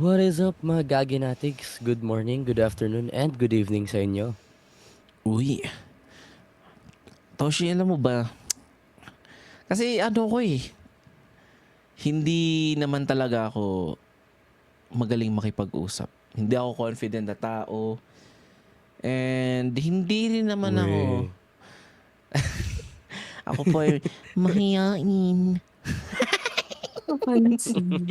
What is up mga gaginatics? Good morning, good afternoon, and good evening sa inyo. Uy, Toshi, alam mo ba? Kasi ano ko hindi naman talaga ako magaling makipag-usap. Hindi ako confident na tao. And hindi rin naman ako. Uy. Ako po ay mahiyain. Papansin.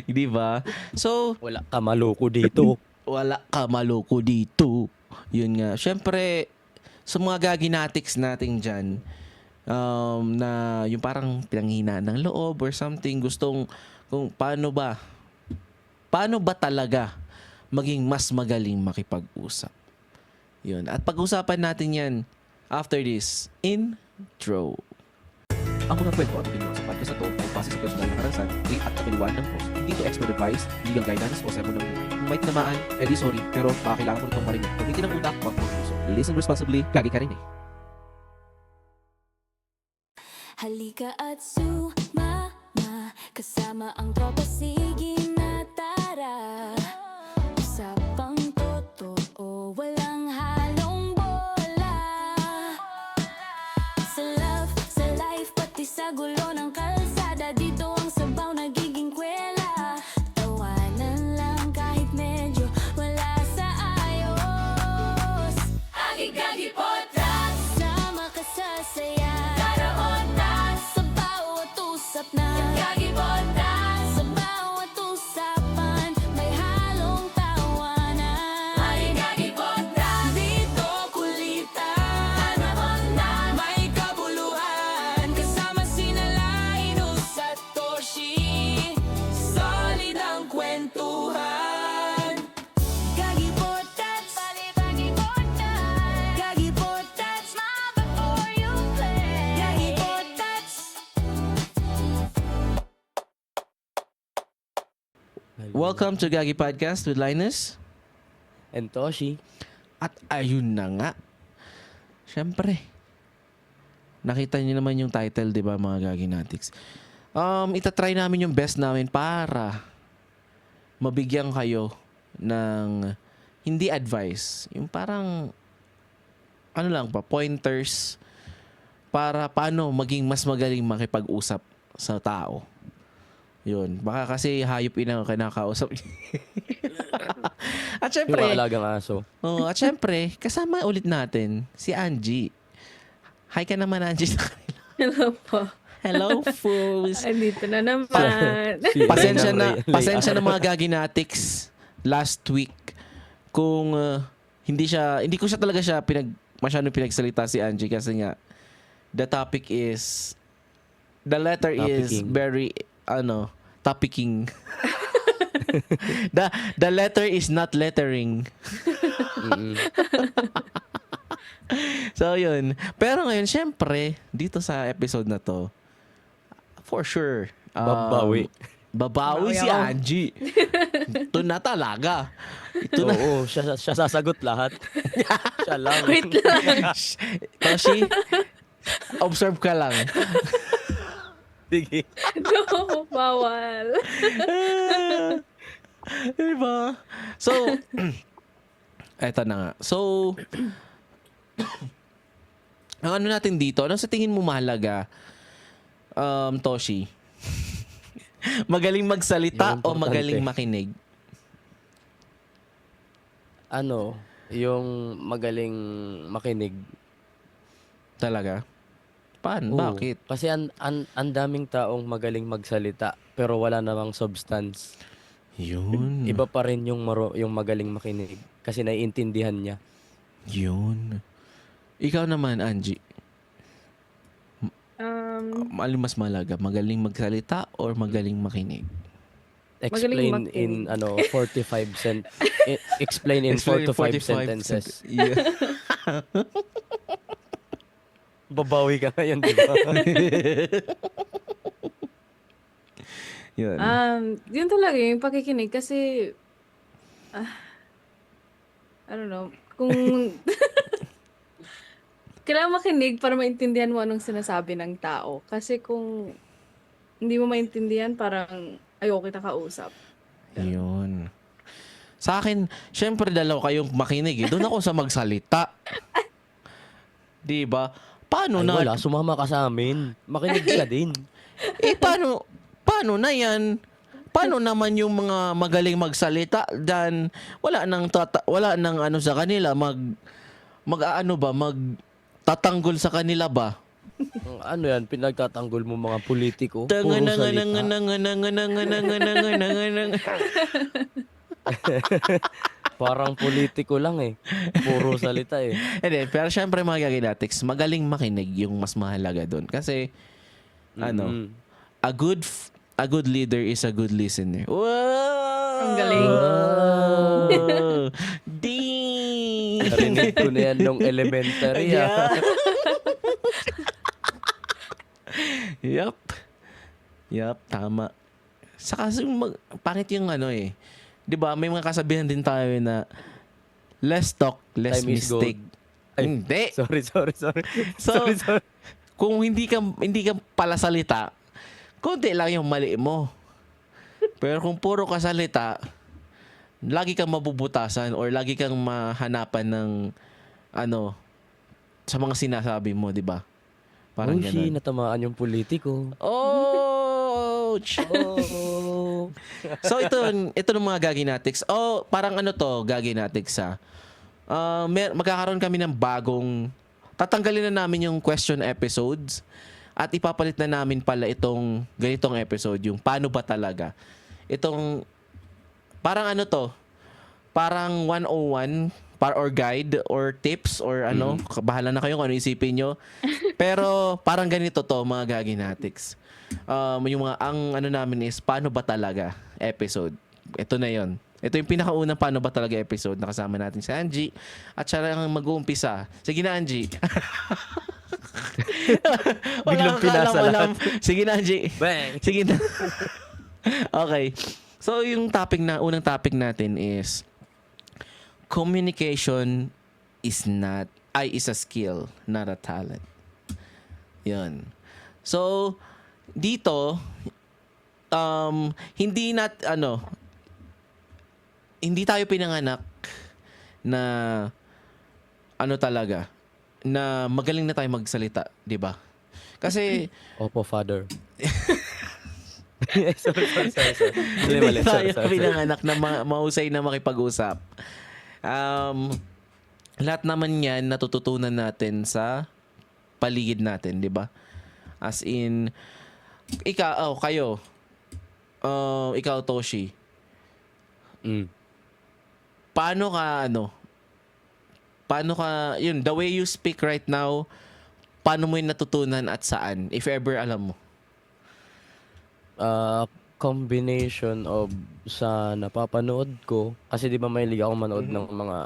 Di ba? So, Wala ka maloko dito. wala ka maloko dito. Yun nga. Siyempre, sa mga gaginatics natin dyan, na yung parang pinanghinaan ng loob or something, gustong kung paano ba talaga maging mas magaling makipag-usap. Yun. At pag-usapan natin yan after this intro. Ang mga kwento at opinion sa podcast na to ay base sa personal na karanasan, faith at kapiliwan ng host. Hindi to expert advice, legal guidance o sermon ng buhay. Kung may tinamaan, edi sorry, pero baka kailangan mo itong marinig. Kung hindi ng utak, wag mong puso. Listen responsibly, gagi ka rin eh. Halika at sumama, kasama ang tropa, sige na tara. Usapang totoo, walang halong bola. Sa love, sa life, pati sa gulo ng kalsada, dito ang sabaw nagiging kwela. Tawanan lang kahit medyo wala sa ayos. Agi-gagi podcast, sama ka sa saya. Sa bawat usap na Gagi Podcast, sa bawat usapan may halong tawanan. Ay Gagi Podcast, dito kulitan, may kabuluhan. Kasama sina Linus at Toshi, solid ang kwentuhan. Gagi Podcast, Gagi Podcast, Gagi Podcast, before you play. Gagi Podcast. Welcome to Gagi Podcast with Linus. And Toshi. At ayun na nga. Siyempre, nakita niyo naman yung title, di ba, mga gaginatics? Itatry namin yung best namin para mabigyan kayo ng hindi advice. Yung parang, ano lang pa, pointers para paano maging mas magaling makipag-usap sa tao. Yun. Baka kasi hayop inang kinakausap. At Yung syempre, alagang aso. at syempre, kasama ulit natin si Angie. Hi ka naman, Angie. Hello po. Hello, fools. Andito na naman. Pasensya na mga gaginatics last week kung hindi ko siya talaga masyadong pinagsalita si Angie kasi nga the letter is Topicing. very topicing. The letter is not lettering. So yun. Pero ngayon syempre dito sa episode na to, for sure Babawi. Babawi si ako. Angie. Ito na talaga. Ito na. Oo, siya sasagot lahat. Siya lang. Wait lang. Toshi, observe ka lang. Sige. No, bawal. Diba? So, eto na nga. So, ang ano natin dito, ano sa tingin mo mahalaga, Toshi? Magaling magsalita Yung o importante. magaling makinig? Yung magaling makinig. Talaga? Paano? Oo. Bakit? Kasi ang daming taong magaling magsalita pero wala namang substance. Yun. Iba pa rin yung magaling makinig kasi naiintindihan niya. Yun. Ikaw naman, Angie. Alin mas mahalaga? Magaling magsalita or magaling makinig? Explain Magaling in makinig. 45 explain in 4 to 5 sentences. Yeah. Babawi ka ngayon, di ba? Yun. Yun talaga yung pakikinig kasi I don't know. Kung kailangan makinig para maintindihan mo anong sinasabi ng tao. Kasi kung hindi mo maintindihan, parang ayoko kita kausap. Yun. Sa akin, syempre dalawa kayong makinig eh. Doon ako sa magsalita. Di ba? Paano Ay, na? wala, sumama ka sa amin. Makinig ka din. Paano na yan? Paano naman yung mga magaling magsalita dan wala nang ano sa kanila tatanggol sa kanila ba? Ano yan, pinagtatanggol mo mga politiko? Puro Tanganang Parang politiko lang eh. Puro salita eh. Hindi, pero syempre mga gaginatics, magaling makinig yung mas mahalaga doon. Kasi, Mm-mm. a good leader is a good listener. Wow! Ang galing. Wow! Ding! Narinig ko na yan nung elementary. Yeah. Yup, tama. Saka pangit yung ano eh. 'Di ba? May mga kasabihan din tayo na less talk, less Time is gold. mistake. Ay, Hindi. Sorry. So, kung hindi ka pala salita, konti lang yung mali mo. Pero kung puro ka salita, lagi kang mabubutasan or lagi kang mahanapan ng ano sa mga sinasabi mo, 'di ba? Parang ganun. natamaan yung politiko. Ouch! Oh. So ito ng mga gaginatics. Parang ano to, gaginatics ha. Magkakaroon kami ng tatanggalin na namin yung question episodes at ipapalit na namin pala itong ganitong episode, yung paano ba talaga. Itong parang ano to, parang 101 or guide or tips or ano, bahala na kayo kung ano isipin nyo. Pero parang ganito to mga gaginatics. Yung mga ang ano namin is paano ba talaga episode. Ito na yon. Ito yung pinakaunang paano ba talaga episode. Nakasama natin si Angie at siya lang mag-uumpisa. Sige na, Angie. Biglang pinasa lahat. Sige na, Angie. Bang! Sige na. Okay. So yung unang topic natin is communication is a skill, not a talent. Yun. So, dito, hindi tayo pinanganak na talaga, na magaling na tayo magsalita, di ba? Kasi, Opo, father. sorry. hindi tayo Sorry. pinanganak na mahusay na makipag-usap. Lahat naman yan natututunan natin sa paligid natin, di ba? As in, kayo, ikaw, Toshi, paano ka, yun, the way you speak right now, paano mo yung natutunan at saan? If ever alam mo. Combination of sa napapanood ko. Kasi di ba may liga akong manood ng mga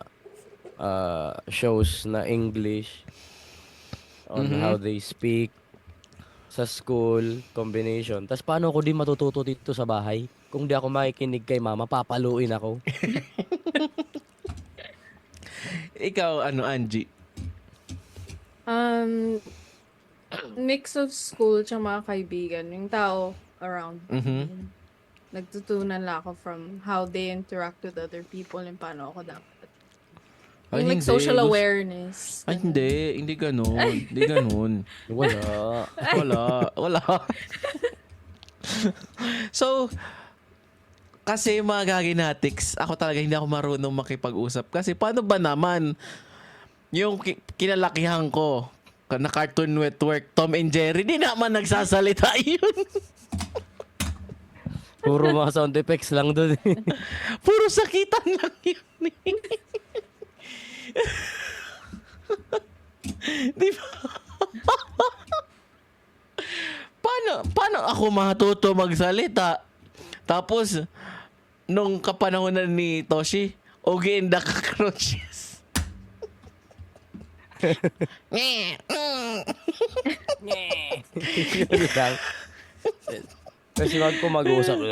shows na English on how they speak sa school, combination. Tapos paano ko di matututo dito sa bahay? Kung di ako makikinig kay mama, papaluin ako. Ikaw, Angie? Mix of school tsaka mga kaibigan. Yung tao around. Nagtutunan lang ako from how they interact with other people and paano ako dapat. Ay, Yung like hindi. social awareness. Ay, hindi ganun. Hindi ganun. Wala. So, kasi mga gaginatics, ako talaga hindi ako marunong makipag-usap. Kasi paano ba naman yung kinalakihan ko na Cartoon Network, Tom and Jerry, di naman nagsasalita yun. Puro mga sound effects lang doon. Puro sakitan lang yun. Di ba? Paano ako matuto magsalita? Tapos, nung kapanahonan ni Toshi, Ogie and the Cockroaches. Yun lang. Kasi wag ko mag-usap.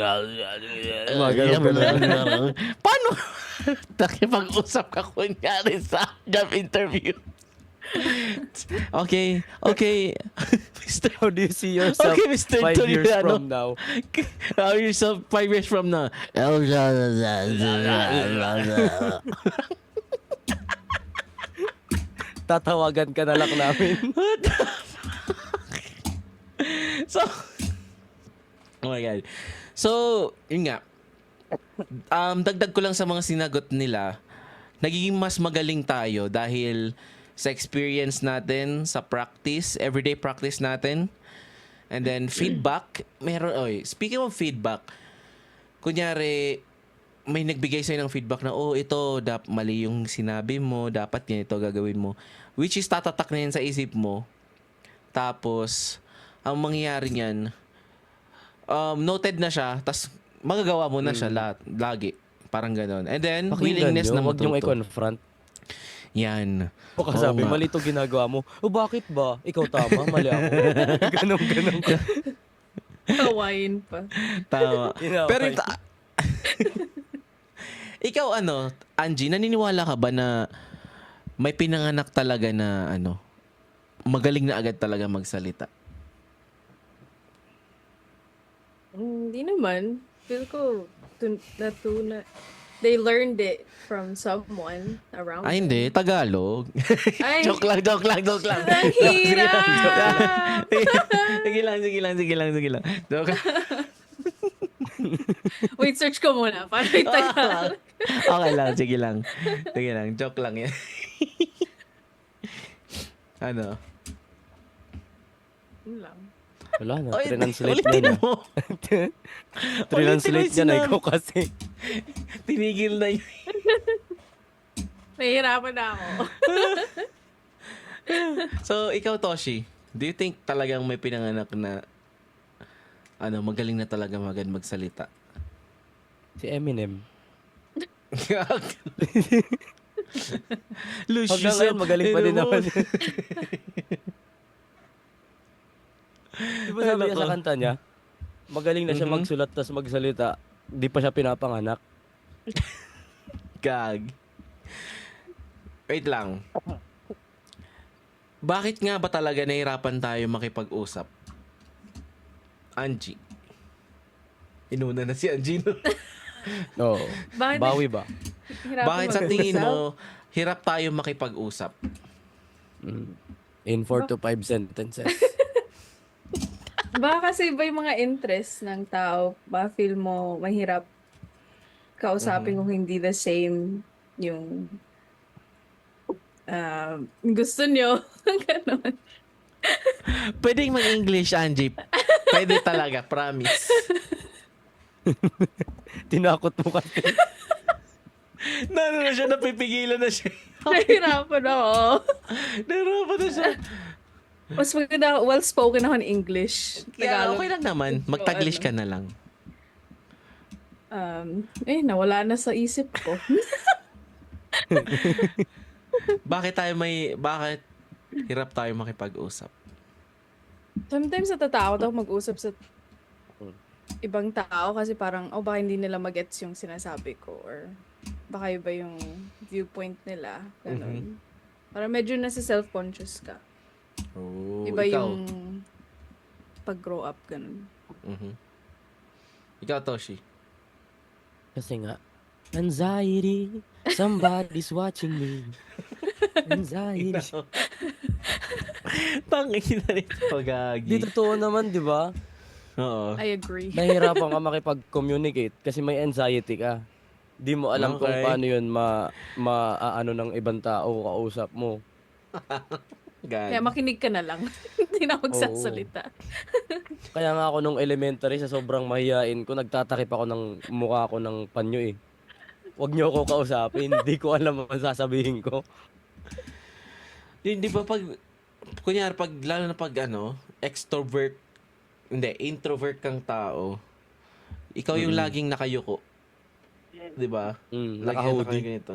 Paano? Nakipag-usap ka kunyari sa job interview. Okay. Mr. How do you see yourself Okay, Mr. 5 Tony years Rano. from now? How are yourself 5 years from now? Tatawagan ka na lang namin. So, oh my God. So, yun nga. Dagdag ko lang sa mga sinagot nila, nagiging mas magaling tayo dahil sa experience natin, sa practice, everyday practice natin. And then, feedback. Speaking of feedback, kunyari, may nagbigay sa'yo ng feedback na, ito, mali yung sinabi mo, dapat ganito gagawin mo. Which is, tatatak na yan sa isip mo. Tapos, ang mangyayari niyan, noted na siya, tas magagawa mo na siya lagi. Parang ganon. And then, Pakinggan willingness nyo, na huwag niyong matuto. i-confront. Yan. O kasabi, Oo nga. mali ito ginagawa mo. Bakit ba? Ikaw tama, mali ako. Ganon. Kawain pa. Tama. Inaway. Pero ikaw Angie, naniniwala ka ba na may pinanganak talaga na magaling na agad talaga magsalita? Hindi naman. Feel ko, they learned it from someone around Ay, them. hindi. Tagalog. Ay, joke lang. ang hirap! Sige lang. Joke lang. Wait, search ko muna. Para itagal. Okay lang. Sige lang. Joke lang yan. Yun lang. Wala na, Oy, translate ulitin niya na. mo. Translate Ulitin niya mo na, yung ikaw kasi. Tinigil na yun. Nahihirapan na ako. So, ikaw, Toshi, do you think talagang may pinanganak na magaling na talaga magsalita? Si Eminem. Lucius, Hanggang ngayon, magaling pa din naman. Di ba sabi niya sa kanta niya, magaling na siya magsulat tas magsalita, di pa siya pinapanganak. Gag. Wait lang. Bakit nga ba talaga nahirapan tayo makipag-usap? Angie. Inuna na si Angie, no? Oo. Bakit Bawi ba? hirapan Bakit sa mag-usap? tingin mo, hirap tayo makipag-usap? In 4 to 5 sentences. Baka kasi iba yung mga interest ng tao. Baka feel mo mahirap kausapin kung hindi the same yung gusto nyo. Ganon. Pwedeng mag-English, Angie. Pwede talaga, promise. Tinakot mo kasi. Na siya, napipigilan na siya. Nahirapan ako. Nahirapan na siya. Mas maganda, well-spoken ako in English. Kaya Tagalog. okay lang naman. Mag-Taglish ka na lang. Nawala na sa isip ko. Bakit hirap tayo makipag-usap? Sometimes natatakot ako mag-usap sa ibang tao kasi parang, baka hindi nila magets yung sinasabi ko or baka iba yung viewpoint nila. Ganun. Parang medyo nasa self-conscious ka. Oh, Iba ikaw. yung pag-grow up, ganun. Ikaw, Toshi. Kasi nga, anxiety, somebody's watching me. Anxiety. Tangin na nito, Di Gagi. totoo naman, di ba? Oo. I agree. Nahihirapan ka makipag-communicate kasi may anxiety ka. Di mo alam kung Okay. paano yun ano ng ibang tao kausap mo. Gagi. Kaya makinig ka na lang. Hindi na magsasalita. Kaya nga ako nung elementary sa sobrang mahihain ko, nagtatakip ako ng mukha ko ng panyo eh. Huwag niyo ako kausapin, hindi ko alam ang sasabihin ko. Di ba kunyari lalo na extrovert, introvert kang tao, ikaw yung laging nakayuko. Di ba? Lagi ka Naka-hoodie. nakaganito.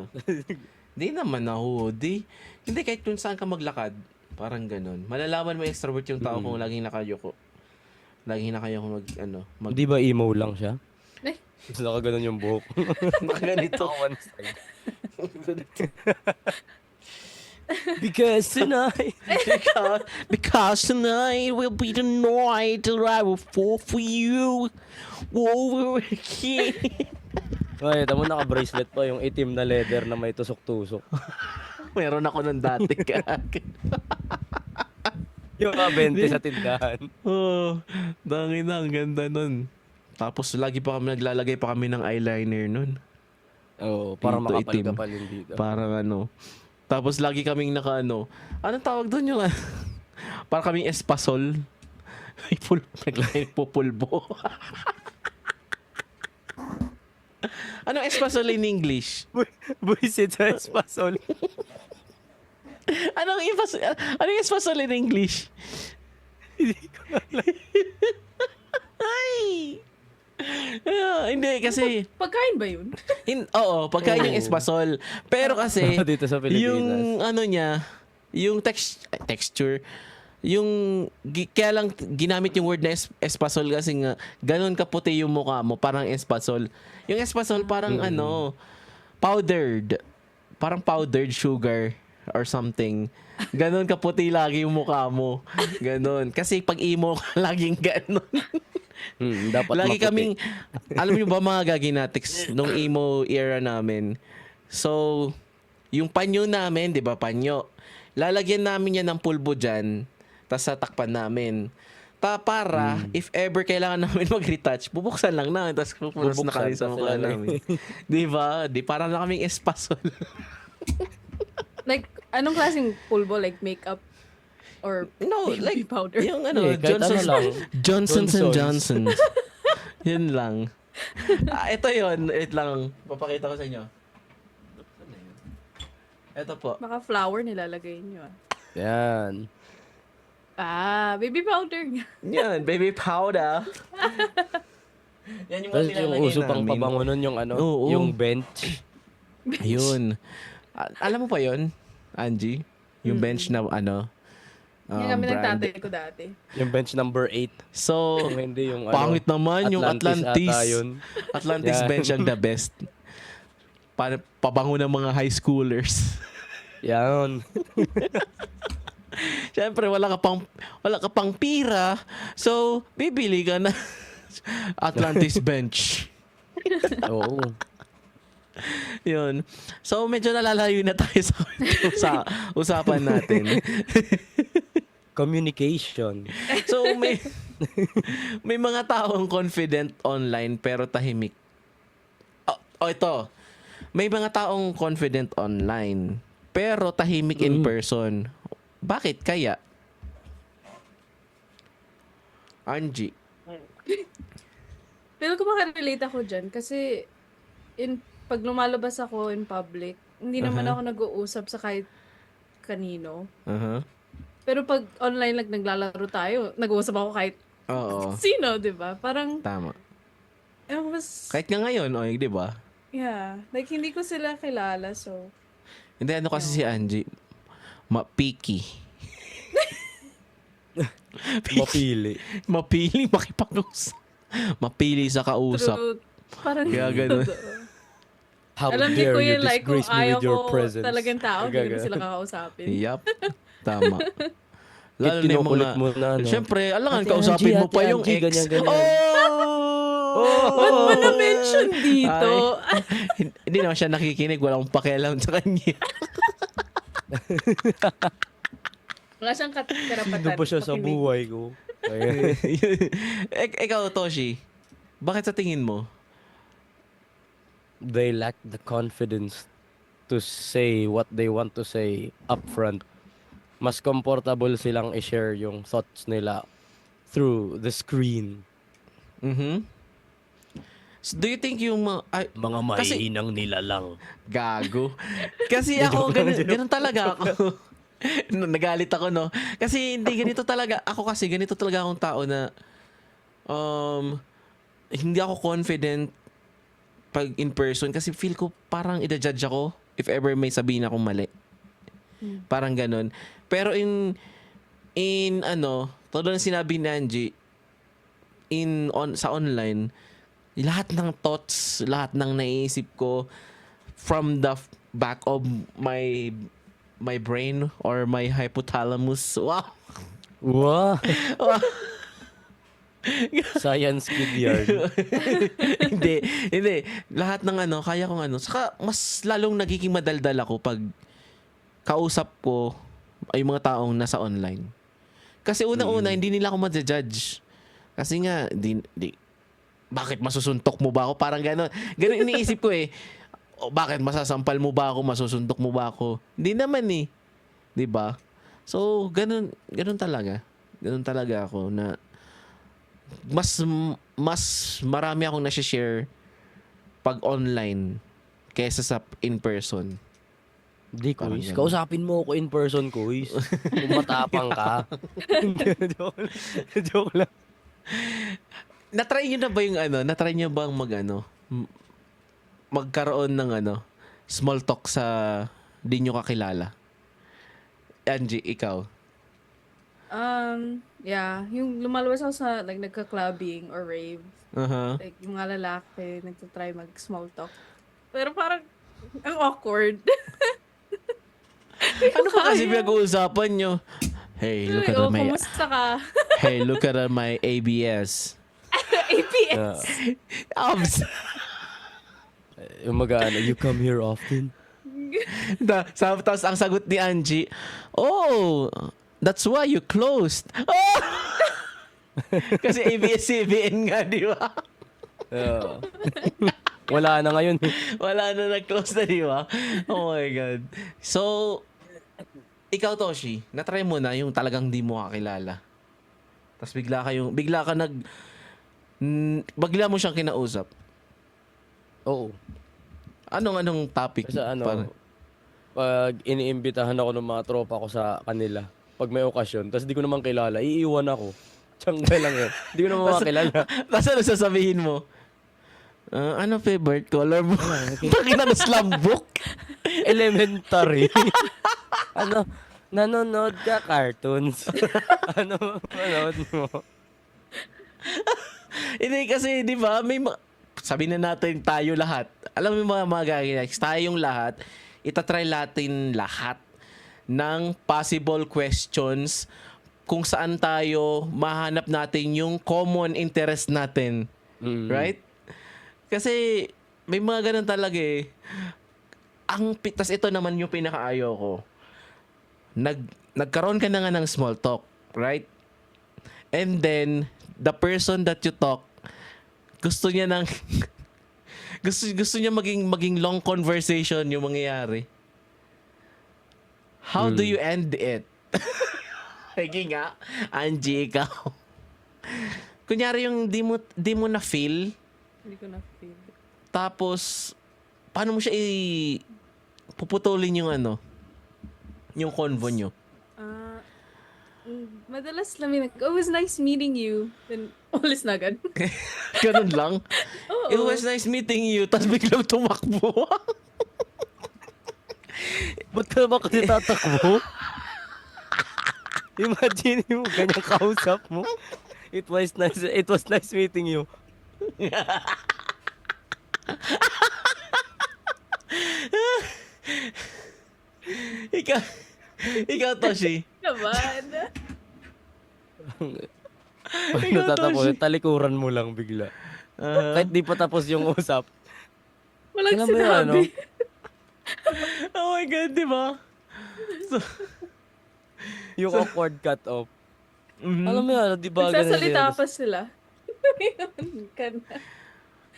Di naman na-hoodie. Hindi, kahit kung saan ka maglakad, parang ganun. Malalaman mo extrovert yung tao kung laging nakayuko. Laging nakayuko Hindi ba emo lang siya? Eh. Gusto nakaganon yung buhok. Nakaganito. One side. Because tonight. Because tonight will be the night that I will fall for you over again. Ay, tamo naka-bracelet pa yung itim na leather na may tusok-tusok. Meron ako nun dati Yung mga 20 sa tindahan. Oh, dangin na, ang ganda nun. Tapos lagi pa kami naglalagay pa kami ng eyeliner nun. Oo, para Dito, itim. makapal-kapal yung dito. Parang ano. Tapos lagi kaming naka ano. Anong tawag doon yung para kaming espasol. May naglalagay po pulbo. Anong espasol in English? Buisit sa espasol. Anong espasol in English? Ay! Hindi, kasi Pagkain ba yun? oo, pagkain yung Oo. espasol. Pero kasi Dito sa Pilipinas. yung ano niya, yung texture, yung kaya lang ginamit yung word na espasol kasi nga ganun kaputi yung mukha mo, parang espasol. Yung espasol parang ano, powdered. Parang powdered sugar or something. Ganun kaputi lagi yung mukha mo. Ganun. Kasi pag emo ka, laging ganun. Dapat Lagi maputi. kaming, alam niyo ba mga gaginatics nung emo era namin? So, yung panyo namin, di ba, panyo. Lalagyan namin yan ng pulbo dyan, tapos tatakpan namin. Para, if ever kailangan namin mag-retouch, bubuksan lang namin, tapos pupunas na kami sa Bubuksan, mukha tapos namin. Di ba? Di, para na kaming espasol. Like, anong klaseng pulbo? Like makeup? Or No, baby like, powder? yung ano, Eh, kahit ano lang. Johnson's and Johnson's. Johnson's. Yun lang. Ito yun. Wait lang. Papakita ko sa inyo. Ito po. Baka flour nilalagay nyo. Yan. Baby powder. Yan, baby powder. Yan yung mga Tapos yung nilalagay uso pang namin. pabango nun yung ano, Oo. yung bench. Ayun. Alam mo pa yun, Angie? Yung bench na ano? Yan kami brand. nagtatay ko dati. Yung bench number 8. So, Kung hindi yung ano, pangit naman yung Atlantis. ata yun. Atlantis Yeah. bench ang the best. Pabango ng mga high schoolers. Yan. Siyempre, wala ka pang pira. So, bibili ka na Atlantis bench. Oo. Yun. So, medyo nalalayo na tayo sa usapan natin. Communication. So, may mga taong confident online pero tahimik. Ito. May mga taong confident online pero tahimik in person. Bakit kaya? Angie. Pero kung makarelate ako dyan, kasi pag lumalabas ako in public, hindi naman ako nag-uusap sa kahit kanino. Uh-huh. Pero pag online lang naglalaro tayo, nag-uusap ako kahit Oo. sino, di ba? Parang, Tama. mas, Kahit nga ngayon, di ba? yeah. Like, hindi ko sila kilala, so. Hindi, ano kasi si Angie? Picky. Mapili. Mapili makipag-usap. Mapili sa kausap. True. Parang, Kaya ganun. How alam niyo dare ko you yun, like, kung disgrace me ayaw with your ko presence. talagang tao, hindi Gaga. naman sila kakausapin. Yup. Tama. Lalo na yung Kinukulit mga... mo na, no? Siyempre, alangan, Ate kausapin Angie, mo pa Ate yung Angie, ex. ganyan, ganyan. Oh! Ba't mo na-mention dito? Hindi naman siya nakikinig. Wala akong pakialam sa kanya. Wala siyang karapatan. Sino ba siya sa makinig. buhay ko? Ikaw, Toshi. Bakit sa tingin mo? They lack the confidence to say what they want to say upfront. Mas comfortable silang i-share yung thoughts nila through the screen. So, do you think yung Mga Kasi- maiinang nila lang. gago? Kasi ako, ganun talaga ako. Nagalit ako, no? Kasi hindi ganito talaga. Ako kasi ganito talaga akong tao na hindi ako confident pag in person kasi feel ko parang ida-judge ako if ever may sabihin akong mali. Parang ganun. Pero tulad ng sinabi ni Angie, sa online, lahat ng thoughts, lahat ng naiisip ko from the back of my my brain or my hypothalamus. Wow. Wow. Science kid yarn. Hindi. Lahat ng kaya kong Saka mas lalong nagiging madaldal ako pag kausap ko ay mga taong nasa online. Kasi unang-una, hindi nila ako ma-judge. Kasi nga, bakit masusuntok mo ba ako? Parang gano'n. Gano'n iniisip ko eh. O, bakit masasampal mo ba ako? Masusuntok mo ba ako? Hindi naman eh. 'Di ba? So, gano'n talaga. Gano'n talaga ako na mas marami akong nasi-share pag online kaysa sa in person. Di, Parang Kuis. ganun. Kausapin mo ako in person, Kuis. Kung matapang ka. Joke lang. Joke lang. Na-try niyo na ba yung na-try niyo bang magkaroon ng small talk sa di niyo kakilala? Angie, ikaw. Yeah, yung lumalabas ako sa like nagka-clubbing or rave. Uh-huh. Like yung mga lalaki nagtatry mag-small talk. Pero parang ang awkward. Ano ba kasi pinag-uusapan nyo? Hey, look at my kumusta ka? Hey, look at my ABS. APS. Abs. Yung you come here often? Tapos ang sagot ni Angie, oh, that's why you closed. Oh! Kasi ABS-CBN nga, di ba? Wala na ngayon. Wala na nag-close na, di ba? Oh my God. So, ikaw, Toshi, na-try mo na yung talagang di mo kakilala. Tapos bigla mo siyang kinausap. Oo. Anong topic? Kasi pag iniimbitahan ako ng mga tropa ko sa kanila, pag may okasyon, tapos di ko naman kilala, iiwan ako. Tiyangga lang yun. Di ko naman makakilala. Tapos ano sasabihin mo? Ano favorite color mo? Bakit na slam book? Elementary. Nanonood ka cartoons. Manood mo? Hindi kasi, di ba, sabi na natin tayo lahat. Alam mo yung mga gagawin, tayong lahat, itatry natin lahat ng possible questions kung saan tayo mahanap natin yung common interest natin. Right? Kasi may mga ganun talaga eh. Tas ito naman yung pinakaayaw ko. Nagkaroon ka na nga ng small talk, right? And then, the person that you talk, gusto niya gusto niya maging long conversation yung mangyayari. How do you end it? Sige nga, Angie, ikaw. Kunyari yung di mo na feel, Hindi ko na-feel. tapos paano mo siya puputulin yung convo nyo? Madalas lang it was nice meeting you. Then, ulis na agad. Ganun lang. Oo. It was nice meeting you, tapos biglang tumakbo. Ba't ka naman kasi tatakbo? Imagine mo, ganyan kausap mo. It was nice meeting you. Ikaw, Toshi. Naman. Pag natatapos, talikuran mo lang bigla. Kahit di pa tapos yung usap. Walang Alam mo yun, sinabi. Oh my God, di ba? Yung awkward cut-off. Alam mo yun, di ba? Nagsasalita pa sila. Ka na.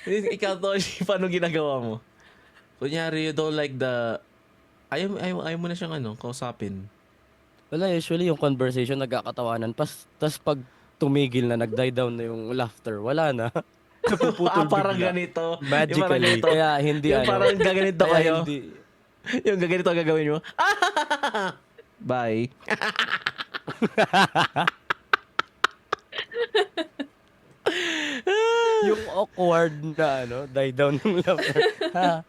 Ikaw, Toshi, paano ginagawa mo? Kunyari, you don't like ayaw mo na siyang kausapin. Wala, usually yung conversation nagkakatawanan. Tas pag tumigil na, nag-die down na yung laughter, wala na. Napuputol Parang bigla. ganito. Magically. Yung parang ganito. Kaya hindi Yung parang gaganito kaya kayo. hindi. Yung gaganito ang gagawin mo. Bye. Yung awkward na die down yung laughter. Ha?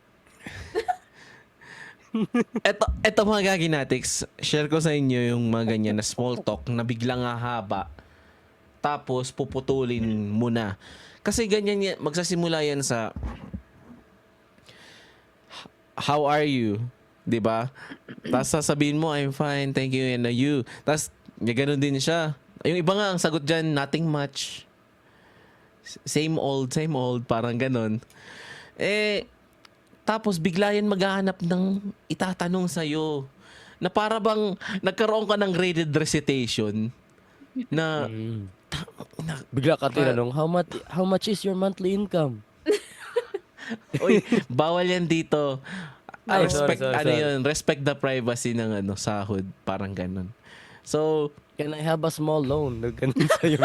Eto mga gaginatics, share ko sa inyo yung mga ganyan na small talk na biglang hahaba. Tapos puputulin mo na. Kasi ganyan yan, magsasimula yan sa how are you? 'di ba? Tapos sasabihin mo, I'm fine, thank you, and you. Tapos, ganun din siya. Yung iba nga, ang sagot dyan, nothing much. Same old, parang ganun. Tapos bigla yan maghahanap ng itatanong sa'yo. Na para bang nagkaroon ka ng graded recitation na, Bigla ka tinanong, how much is your monthly income? uy, bawal yan dito. Ay, Respect, sorry. yun, respect the privacy ng sahod. Parang ganun. So, Can I have a small loan? Ganun sa'yo.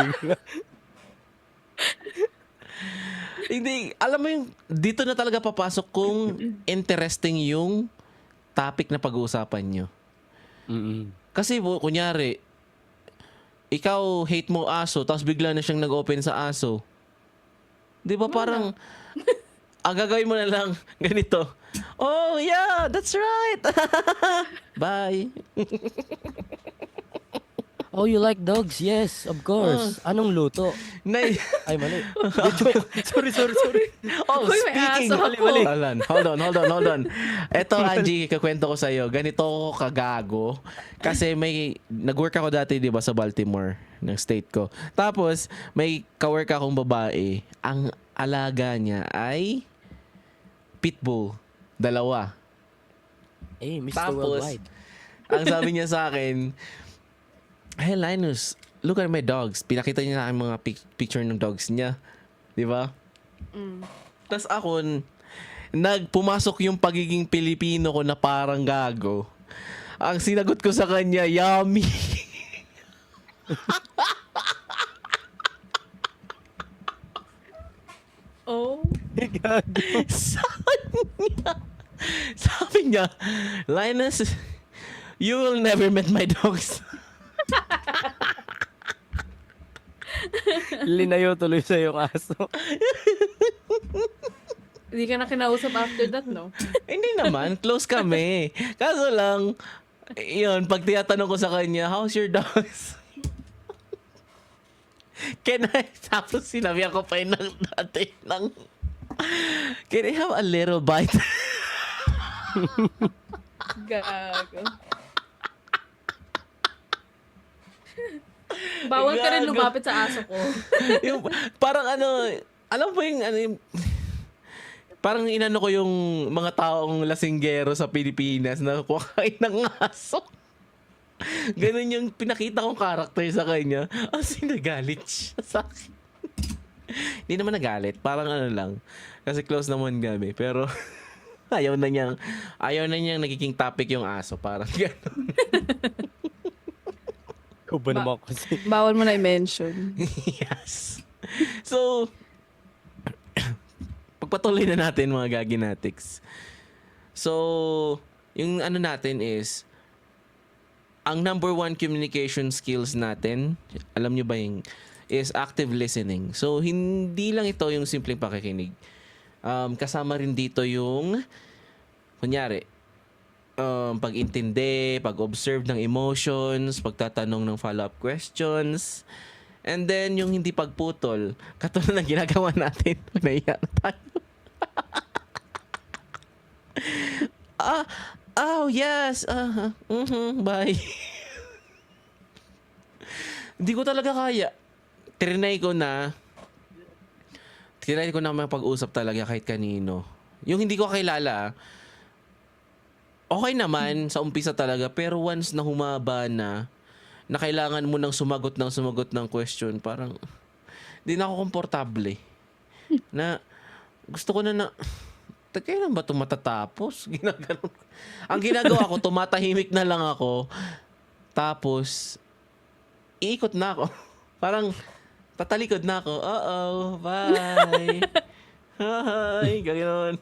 hindi, alam mo yung, dito na talaga papasok kung interesting yung topic na pag-uusapan nyo. Kasi, kunyari, ikaw hate mo aso, tapos bigla na siyang nag-open sa aso. Di ba parang, ang gagawin mo na lang, ganito. Oh, yeah, that's right. Bye. Oh, you like dogs? Yes, of course. Anong luto? Nay. Ay, mali. sorry. Oh, Uy, may speaking. aso ako. Hold on. Eto, Angie, kakwento ko sa'yo. Ganito ako kagago. Kasi nag-work ako dati, di ba, sa Baltimore, ng state ko. Tapos, may ka-work akong babae. Ang alaga niya ay pitbull. 2. Mr. Tapos, Worldwide. ang sabi niya sa akin, hey, Linus, look at my dogs. Pinakita niya na aking mga picture ng dogs niya. Di ba? Tapos ako, pumasok yung pagiging Pilipino ko na parang gago. Ang sinagot ko sa kanya, yummy. Oh. Sabi niya, Linus, you will never met my dogs. Linayo tuloy sa yung aso. Hindi ka na kinausap after that, no? Hindi naman, close kami. Kaso lang, yun, pag tinatanong ko sa kanya, how's your dogs? Tapos sinabi ako pa yun ng dati ng, can I have a little bite? Gago. Bawal ka rin Gago. lumapit sa aso ko. Yung, parang alam mo yung, parang inano ko yung mga taong lasinggero sa Pilipinas na kumain ng aso. Ganun yung pinakita kong karakter sa kanya. As in, nagalit siya sa akin. Hindi naman nagalit. Parang lang. Kasi close naman kami. Pero ayaw na niyang nagiging topic yung aso. Parang gano'n. Ikaw ba naman kasi? Bawal mo na i-mention. Yes. So, pagpatuloy na natin mga gaginatics. So, yung natin is, ang number 1 communication skills natin, alam nyo ba yung, is active listening. So, hindi lang ito yung simpleng pakikinig. Kasama rin dito yung, kunyari, pag-intindi, pag-observe ng emotions, pagtatanong ng follow-up questions, and then yung hindi pagputol, katulad ng ginagawa natin pag naiya na tayo. Oh, yes. Bye. Hindi ko talaga kaya. Trinay ko na mapag-usap talaga kahit kanino. Yung hindi ko kilala, okay naman sa umpisa talaga, pero once na humaba na kailangan mo nang sumagot ng question, parang hindi na ako komportable. Na gusto ko na kailan ba ito matatapos? Ang ginagawa ko, tumatahimik na lang ako. Tapos, iikot na ako. Parang, tatalikod na ako. Bye. Hi, ganon.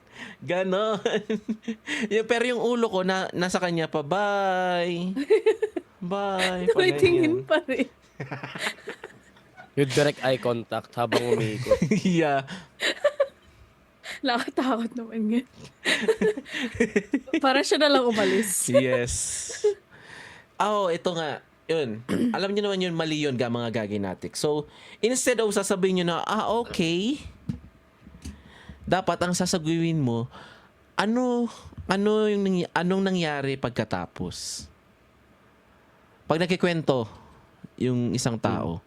Pero yung ulo ko, nasa kanya pa, bye. Bye. May tingin pa rin. Yung direct eye contact habang umiikot. Yeah. Nakatakot naman nga. Parang siya na lang umalis. Yes. Ito nga. Yun. Alam niyo naman yun, mali yun, mga gaginatics. So, instead of sasabihin nyo na, okay, dapat ang sasaguin mo, anong nangyari pagkatapos? Pag nagkikwento yung isang tao,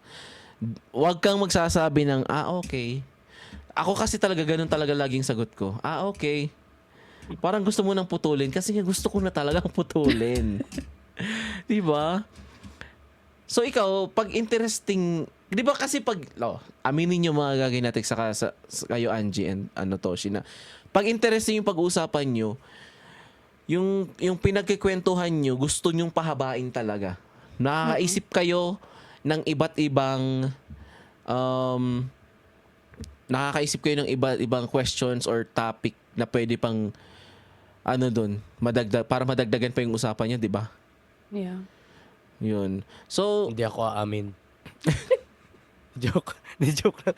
huwag kang magsasabi ng, okay. Ako kasi talaga, ganun talaga laging sagot ko. Okay. Parang gusto mo nang putulin kasi nga gusto ko na talagang putulin. Di ba? So ikaw, pag interesting, di ba kasi aminin nyo mga gagawin natin sa kayo Angie and Toshi na pag interesting yung pag-uusapan nyo, yung pinagkikwentuhan nyo, gusto nyong pahabain talaga. Nakakaisip kayo ng iba't ibang nakakaisip kayo ng iba't ibang questions or topic na pwede pang para madagdagan pa yung usapan niya, di ba? Yeah. Yun. So, Hindi ako aamin. Joke. Di joke lang.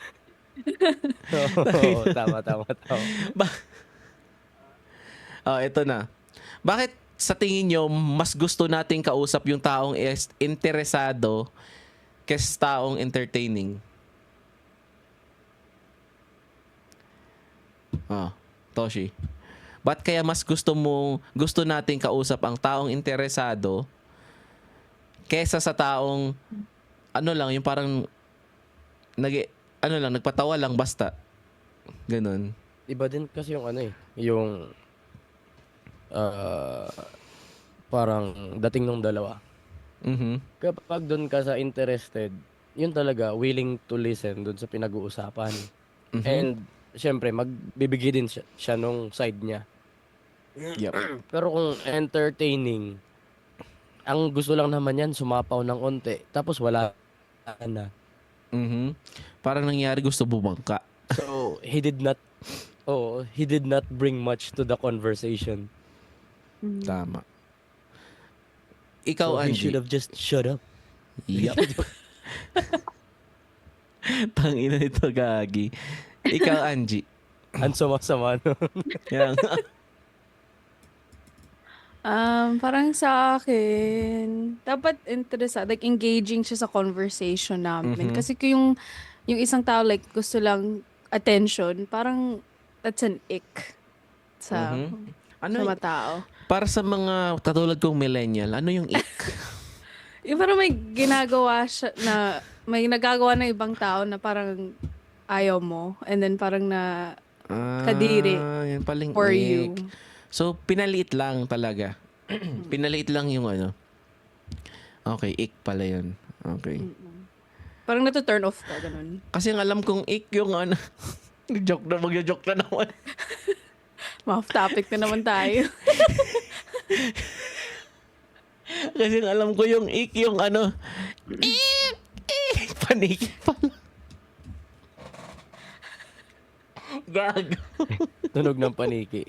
Oo, tama. ito na. Bakit sa tingin nyo, mas gusto nating kausap yung taong interesado kaysa taong entertaining? Toshi. Ba't kaya mas gusto nating kausap ang taong interesado kaysa sa taong yung parang nagpatawa lang basta. Ganun. Iba din kasi yung yung parang dating ng dalawa. Mhm. Kapag doon ka sa interested, yun talaga willing to listen doon sa pinag-uusapan. Mhm. And syempre magbibigay din siya nung side niya. Yep. Pero kung entertaining, ang gusto lang naman yan sumapaw ng onte tapos wala na. Mhm. Parang nangyari gusto bumangka. So he did not bring much to the conversation. Tama. Ikaw, So he Angie. should have just shut up. Yup. Tangina nito, gagi. Ikaw, Angie. Ang sama-sama no. Yan. Parang sa akin, dapat interesado, like engaging siya sa conversation namin. Mhm. Kasi kung yung isang tao like gusto lang attention, parang that's an ick sa Mhm. sa Ano, mga tao. para sa mga katulad kong millennial, ano yung ick? Yung parang may ginagawa siya na, may nagagawa ng ibang tao na parang ayaw mo. And then parang na Kadiri. Yan paling for ick. you. So, pinaliit lang talaga. Pinaliit lang yung Okay, ick pala yun. Okay. Parang nato-turn off ka, ganun. Kasi ang alam kong ick yung magjo-joke na naman. Off topic na naman tayo. Kasi ang alam ko yung ick yung ick, paniki pala. Gago. Tunog ng paniki.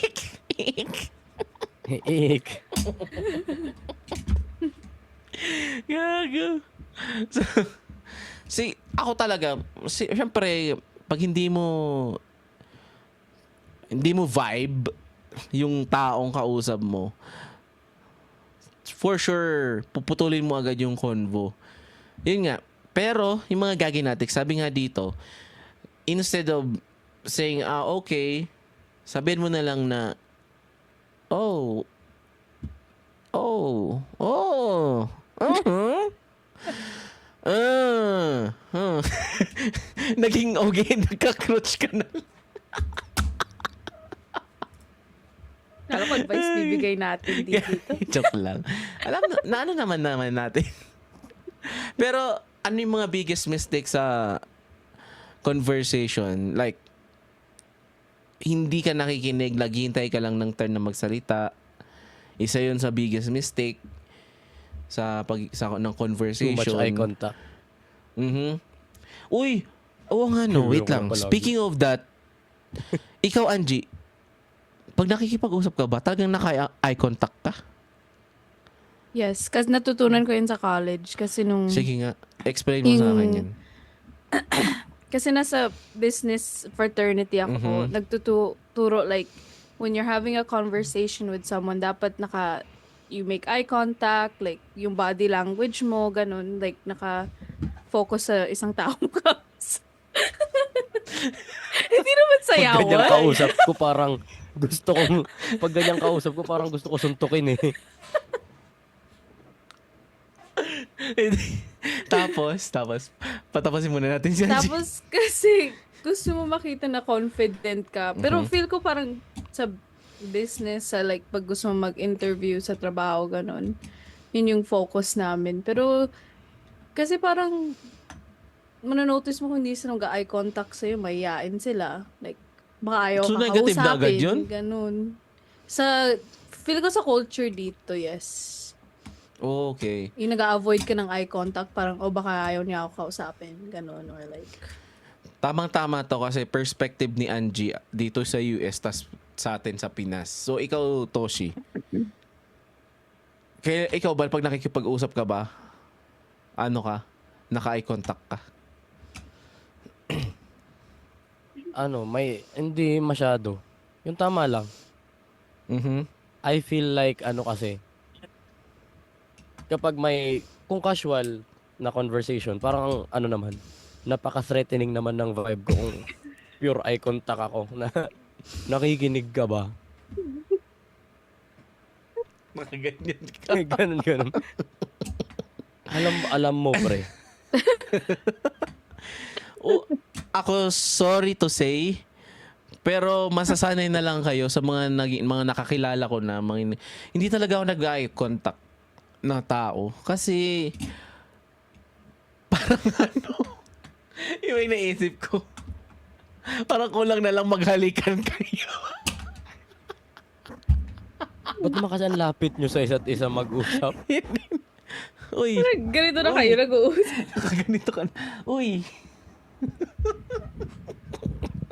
Ick. Ik. Gago. So, ako talaga, syempre, pag hindi mo vibe yung taong kausap mo, for sure, puputulin mo agad yung convo. Yun nga. Pero, yung mga gaginatik, sabi nga dito, instead of saying, okay, sabihin mo na lang na, naging okay, nagka-crutch ka na. Kala ko advice bibigay natin dito. Joke lang. Alam na ano naman natin. Pero, ano yung mga biggest mistake sa conversation? Like, hindi ka nakikinig, naghihintay ka lang ng turn na magsalita. Isa yun sa biggest mistake ng Too conversation. much eye contact. Mhm. Uy, wait lang. Speaking of that, ikaw, Angie, pag nakikipag-usap ka ba, talagang naka-eye contact ka? Yes, kasi natutunan ko yun sa college. Kasi nung... Sige nga, explain mo sa akin yan. Kasi nasa business fraternity ako, nagtuturo like, when you're having a conversation with someone, dapat you make eye contact, like, yung body language mo, ganun, like, naka-focus sa isang taong ka. Hindi naman Pag ganyang sayawan. kausap ko, parang gusto kong, pag ganyang kausap ko, parang gusto ko suntukin eh. tapos, patapusin muna natin si Angie. Tapos kasi gusto mo makita na confident ka. Pero feel ko parang sa business, sa like pag gusto mo mag-interview sa trabaho, ganun. Yun yung focus namin. Pero kasi parang manonotice mo kung hindi sila mag-eye contact sa'yo, mahihain sila. Like, baka ayaw So, ka negative na agad kausapin. yun? Ganun. Feel ko sa culture dito, yes. Okay. Yung nag-avoid ka ng eye contact, parang, baka ayaw niya ako kausapin. Ganun, or like, Tamang-tama to kasi perspective ni Angie dito sa US tas sa atin sa Pinas. So, ikaw, Toshi. Kaya ikaw ba, pag nakikipag-usap ka ba, ano ka? Naka-eye contact ka? Hindi masyado. Yung tama lang. Mhm. I feel like, kasi, kapag kung casual na conversation, parang naman, napaka-threatening naman ng vibe ko kung pure eye contact ako na nakikinig ka ba? Nakaganyan ka. Ganun. Alam mo, pre. Ako, sorry to say, pero masasanay na lang kayo sa mga nakakilala ko na hindi talaga ako nag-eye contact na tao. Kasi, parang yung may naisip ko, parang kulang na lang maghalikan kayo. Ba't naman kasi ang lapit nyo sa isa't isa mag-usap? Uy, ganito na kayo nag-uusap. ganito ka na. Uy,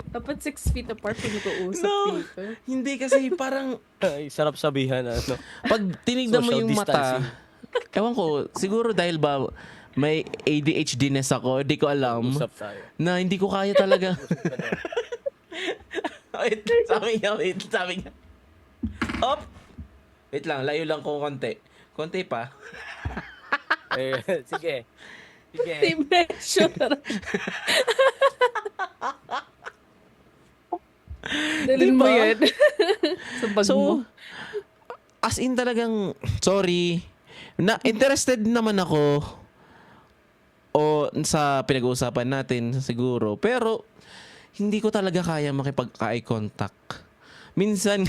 Dapat 6 feet apart pag nag-uusap No. dito. hindi kasi parang, Ay, sarap sabihan, pag tinignan mo Social yung mata, distancing. ewan ko, siguro dahil ba may ADHDness ako, di ko alam. Usap tayo. Na hindi ko kaya talaga. Wait, sabi niya. Op! Wait lang, layo lang ko konti. Konti pa. Sige. Team pressure. Dalhin mo Diba? yan. Sa bag mo. So, as in talagang, sorry, interested naman ako o sa pinag-uusapan natin siguro, pero hindi ko talaga kaya makipag-eye contact. Minsan,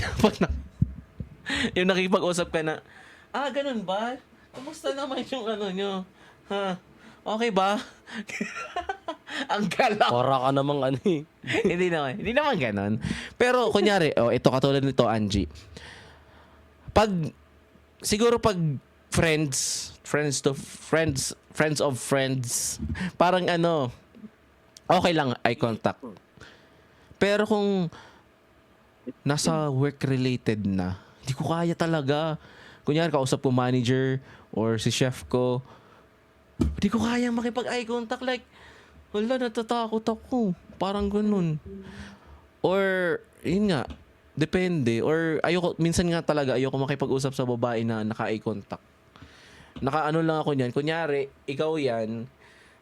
yung nakipag-usap ka na, ganun ba? Kamusta naman yung nyo? Ha? Okay ba? Ang galak. Kora ka namang Hindi naman ganon. Pero kunyari, ito katulad nito, Angie. Siguro pag friends of friends, parang okay lang eye contact. Pero kung nasa work-related na, hindi ko kaya talaga. Kunyari, kausap ko manager or si chef ko, hindi ko kaya makipag-eye contact. Like, wala, natatakot ako. Parang ganun. Or, yun nga, depende. Or, minsan nga talaga, ayoko makipag-usap sa babae na naka-eye contact. Naka-ano lang ako niyan. Kunyari, ikaw yan.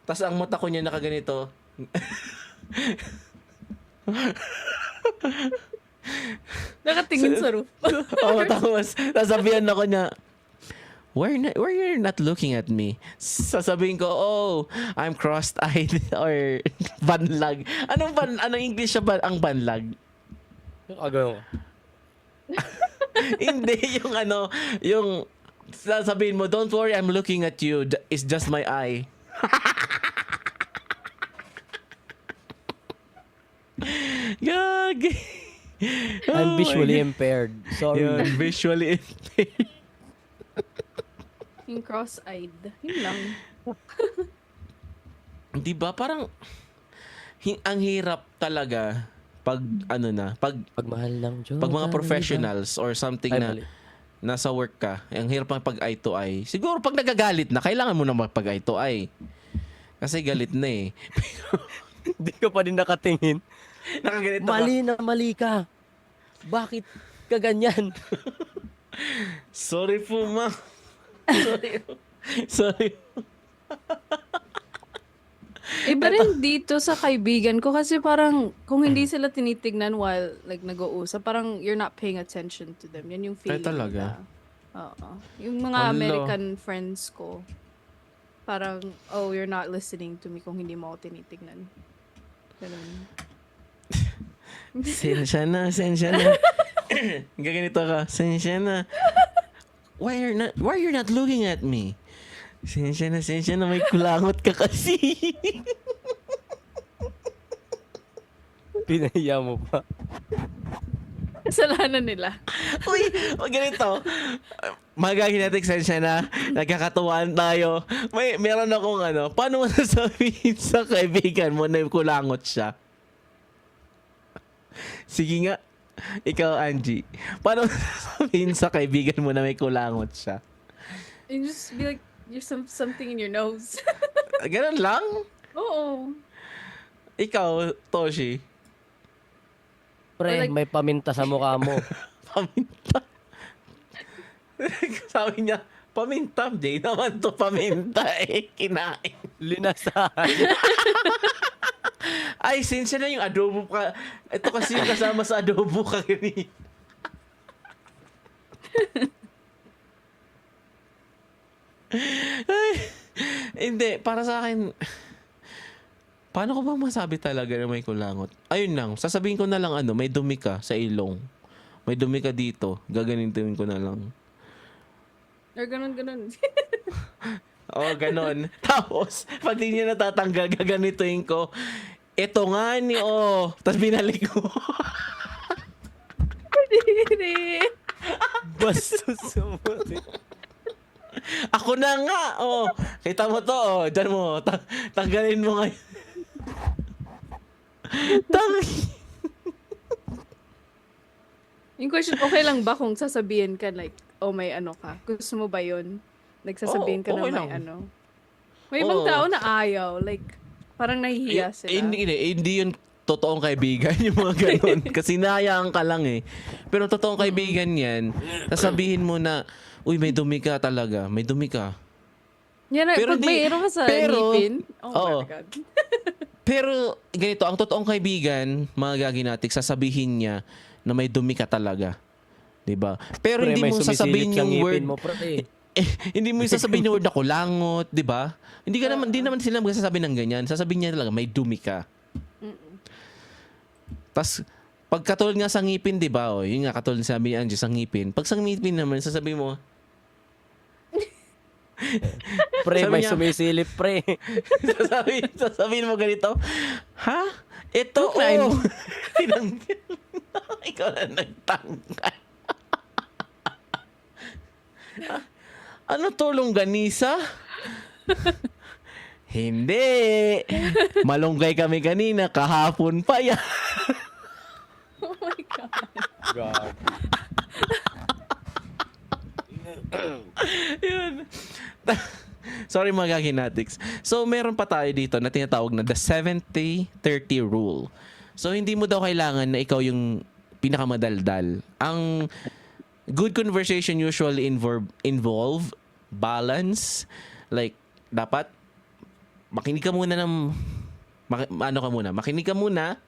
Tas ang mata ko niya nakaganito. Nakatingin sa roof. Tapos, sasabihan ako niya, why you're not looking at me? Sasabihin ko, I'm crossed-eyed or banlag. Anong English siya ba ang banlag? Agano. Hindi, yung sasabihin mo, don't worry, I'm looking at you. It's just my eye. Gagi. I'm Oh visually my God. impaired. Sorry. Yun, visually impaired. Yung cross-eyed. Yun lang. Di ba? Parang, ang hirap talaga pag, Pagmahal ng Diyos. pag mga professionals or something Ay, na mali. nasa work ka, ang hirap pag eye to eye. Siguro pag nagagalit na, kailangan mo na magpag eye to eye. Kasi galit na eh. Hindi ka pa din nakatingin. Nakaganito Mali ka. Bakit ka ganyan? Sorry po, ma. Sorry. Iba rin dito sa kaibigan ko kasi parang kung hindi sila tinitignan while like nag-uusap, parang you're not paying attention to them. Yan yung feeling talaga? nila. Oo. Yung mga Hala. American friends ko, parang, oh, you're not listening to me kung hindi mo ako tinitignan. Ganun. Sensya na. Gaganito ka. Sensya na. Why you're not looking at me? Sensya na. May kulangot ka kasi. Pinahiya mo pa. Kasalanan nila. Uy, ganito. Magaging natin, sensya na. Nagkakatuwaan tayo. Meron akong paano mo sasabihin sa kaibigan mo na kulangot siya? Sige nga. Ikaw, Angie. Paano mo sasabihin sa kaibigan mo na may kulangot siya? You just be like, you're something in your nose. Ganun lang? Oo. Ikaw, Toshi. Pre, Or like- may paminta sa mukha mo. Paminta. Sabi niya, paminta. Di naman to paminta eh. Kinain. Linasahan. Ay, sensya na yung adobo ka. Ito kasi yung kasama sa adobo ka kanina. Ay, hindi, para sa akin, paano ko ba masabi talaga na may kulangot? Ayun lang, sasabihin ko na lang may dumi ka sa ilong. May dumi ka dito, gaganitin ko na lang. Or ganun. Oo, ganon. Tapos, pag di niya natatanggal, gaganituin ko. Ito nga ni, Tapos binalik ko. Hindi. Bastos mo. Ako na nga, Kita mo to, Diyan mo. Tanggalin mo ngayon. Yung question, okay lang ba kung sasabihin ka like, oh may ka? Gusto mo ba yun? Nagsasabihin ka Oo, na okay may lang. May ibang Oo. tao na ayaw. Like, parang nahihiya sila. Hindi yun totoong kaibigan, yung mga ganon. Kasi nahayaan ka lang eh. Pero totoong kaibigan yan, sasabihin mo na, uy, may dumi ka talaga. May dumi ka. Yan na, Pero pag di- may ka sa pero- ngipin. Oh oo. my God. Pero ganito, ang totoong kaibigan, mga gaginatik, sasabihin niya na may dumi ka talaga. 'Di ba? Pero Pre, hindi may mo sumisilip sasabihin sa yung ngipin word, mo, pre. hindi mo sasabihin yung word na kulangot, 'di ba? Hindi naman sila magsasabi ng ganyan. Sasabihin niya talaga may dumi ka. Tas pag katulad nga sa ngipin, 'di ba? Yun nga katulad sabi ni Angie sa ngipin. Pag sa ngipin naman sasabihin mo, Pre, Sabi may niya- sumisilip, pre. sasabihin mo ganito, ha? Ito, Kinain mo. Tinanggal. Ikaw na nagtanggal. Ano to, longganisa? Hindi. Malunggay kami kanina, kahapon pa yan. Oh my God. God. Yun. Sorry mga gaginatics. So, meron pa tayo dito na tinatawag na the 70-30 rule. So, hindi mo daw kailangan na ikaw yung pinakamadaldal. Ang good conversation usually involve balance. Like, dapat makinig ka muna makinig ka muna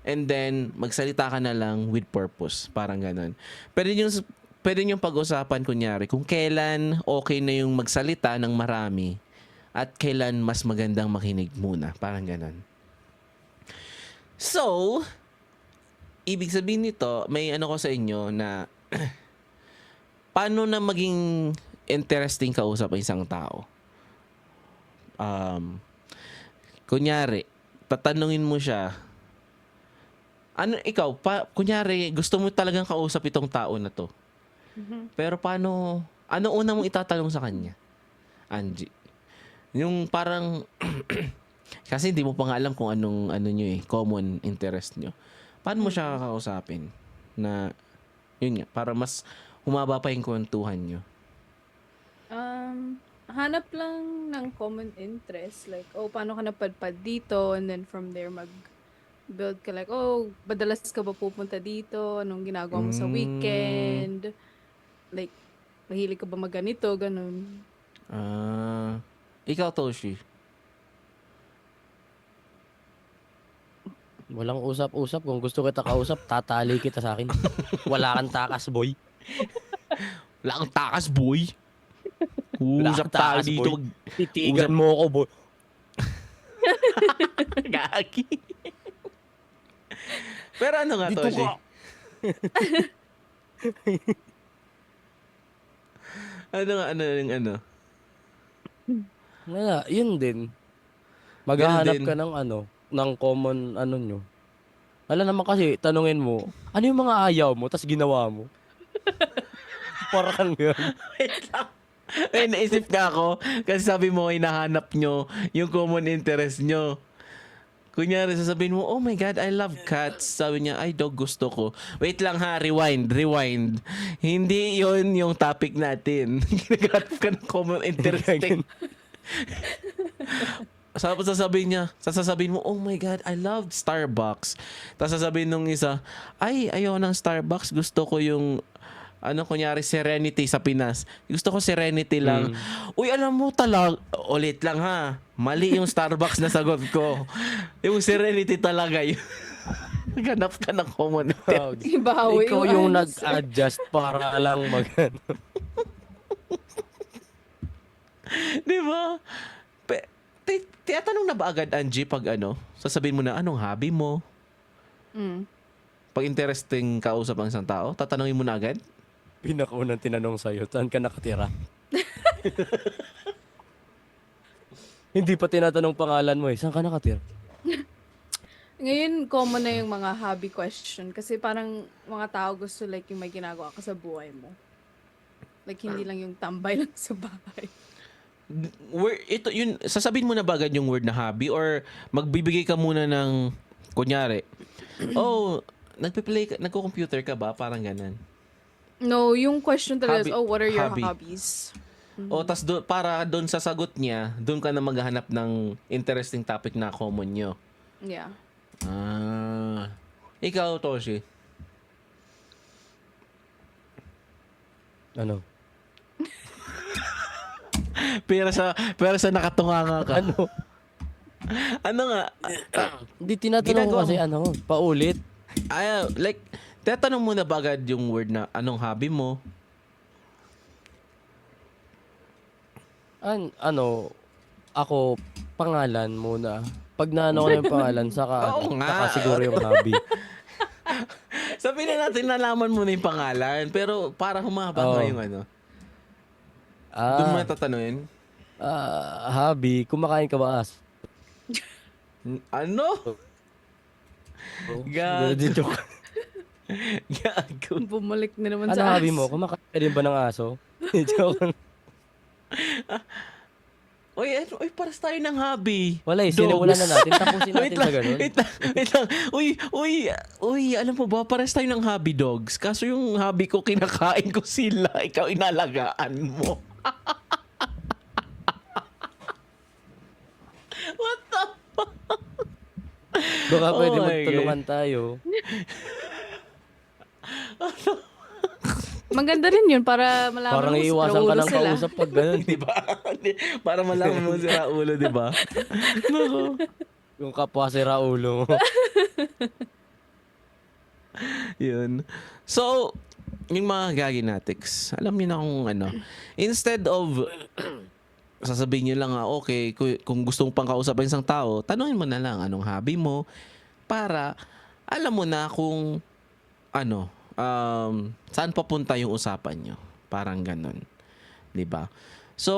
and then magsalita ka na lang with purpose. Parang ganun. Pwede yung pag-usapan kunyari kung kailan okay na yung magsalita ng marami at kailan mas magandang makinig muna. Parang ganun. So, ibig sabihin nito, may ko sa inyo na paano na maging interesting kausap ang isang tao. Kunyari, tatanungin mo siya, kunyari, gusto mo talagang kausap itong tao na to. Pero ano una mong itatanong sa kanya? Angie. Yung parang, kasi hindi mo pa nga alam kung anong common interest nyo. Paano mo siya kakausapin? Na, yun nga, para mas humaba pa yung kwentuhan nyo. Hanap lang ng common interest. Like, paano ka napadpad dito? And then from there, mag-build ka like, madalas ka ba pupunta dito? Anong ginagawa mo sa weekend? Like, mahilig ka ba magganito? Ganun. Ikaw, Toshi. Walang usap-usap. Kung gusto kita kausap, tatali kita sa akin. Wala kang takas, boy. Wala kang takas, boy. Wala Usap kang tayo takas, dito. boy. Titigan mo ako, boy. Gagi. Pero ano nga Dito to, Shay? ka. Ano? Wala, yun din. Maghahanap din. ka ng ng common nyo. Wala naman kasi, tanungin mo, ano yung mga ayaw mo, tas ginawa mo? Parang yun. Wait lang. Eh, naisip ka ako, kasi sabi mo, hinahanap nyo yung common interest nyo. Kunyari, sasabihin mo, oh my God, I love cats. Sabi niya, ay, dog gusto ko. Wait lang ha, rewind. Hindi yon yung topic natin. Ginaganap ka ng common interest. Sasabihin mo, oh my God, I love Starbucks. Tapos sasabihin nung isa, ay, ayaw ng Starbucks. Gusto ko yung, kunyari, Serenity sa Pinas. Gusto ko Serenity lang. Uy, alam mo talaga, ulit lang ha. Mali yung Starbucks na sagot ko. Yung Serenity talaga yun. Ganap ka ng common interest. Ibawi Ikaw yung answer. nag-adjust para lang Di ba? Tiyatanong na ba agad, Angie, pag sasabihin mo na, anong hobby mo? Mm. Pag interesting kausap ang isang tao, tatanungin mo na agad? Pinakaunang tinanong sa'yo, saan ka nakatira? Hindi pa tinatanong pangalan mo saan ka nakatira? Ngayon, common na yung mga hobby question. Kasi parang mga tao gusto like yung may ginagawa ka sa buhay mo. Like, hindi lang yung tambay lang sa bahay. Sasabihin mo na ba agad yung word na hobby or magbibigay ka muna ng, kunyari, oh, nagko-computer ka ba? Parang ganun. No, yung question talaga is, Hobby- oh, what are your hobby. hobbies? O, tas para doon sa sagot niya, doon ka na maghahanap ng interesting topic na common nyo. Yeah. Ikaw, Toshi. Ano? Pero sa nakatunganga ka. Ano nga? Hindi tinatanong ko Ginagawa kasi paulit. Like, tatanong mo na ba agad yung word na anong hobby mo? Ako, pangalan muna. Pag naano ko na yung pangalan, Oo nga. saka siguro yung hobby. Sabihin na natin nalaman mo na yung pangalan, pero para humaba Oo. nga yung doon mo na tatanungin. Hobby, kumakain ka ba as? Ano? Gago. Joke. Gago. Bumalik na naman Ano sa hobby mo? Kumakain ka din ba ng aso? Joke. Uy, paras tayo ng hobby. Wala Dogs. sinimulan na natin. Tapusin natin sa ganun. Wait lang. Uy, alam mo ba, pares tayo ng hobby, dogs. Kaso yung hobby ko, kinakain ko sila. Ikaw, inalagaan mo. What the fuck? Baka pwede Oh my magtulungan tayo. Maganda rin yun para malaman Parang mo iiwasan ka ulo ng sila. kausap pag ganun. Di ba? Para malaman mo si Raulo, di ba? Nako. Yung kapwa si Raulo mo. Yun. So, yung mga gaginatics, alam niyo na kung instead of sasabihin niyo lang okay, kung gusto mo pang kausapin isang tao, tanungin mo na lang anong hobby mo para alam mo na kung saan papunta yung usapan nyo. Parang ganun. 'Di ba? So,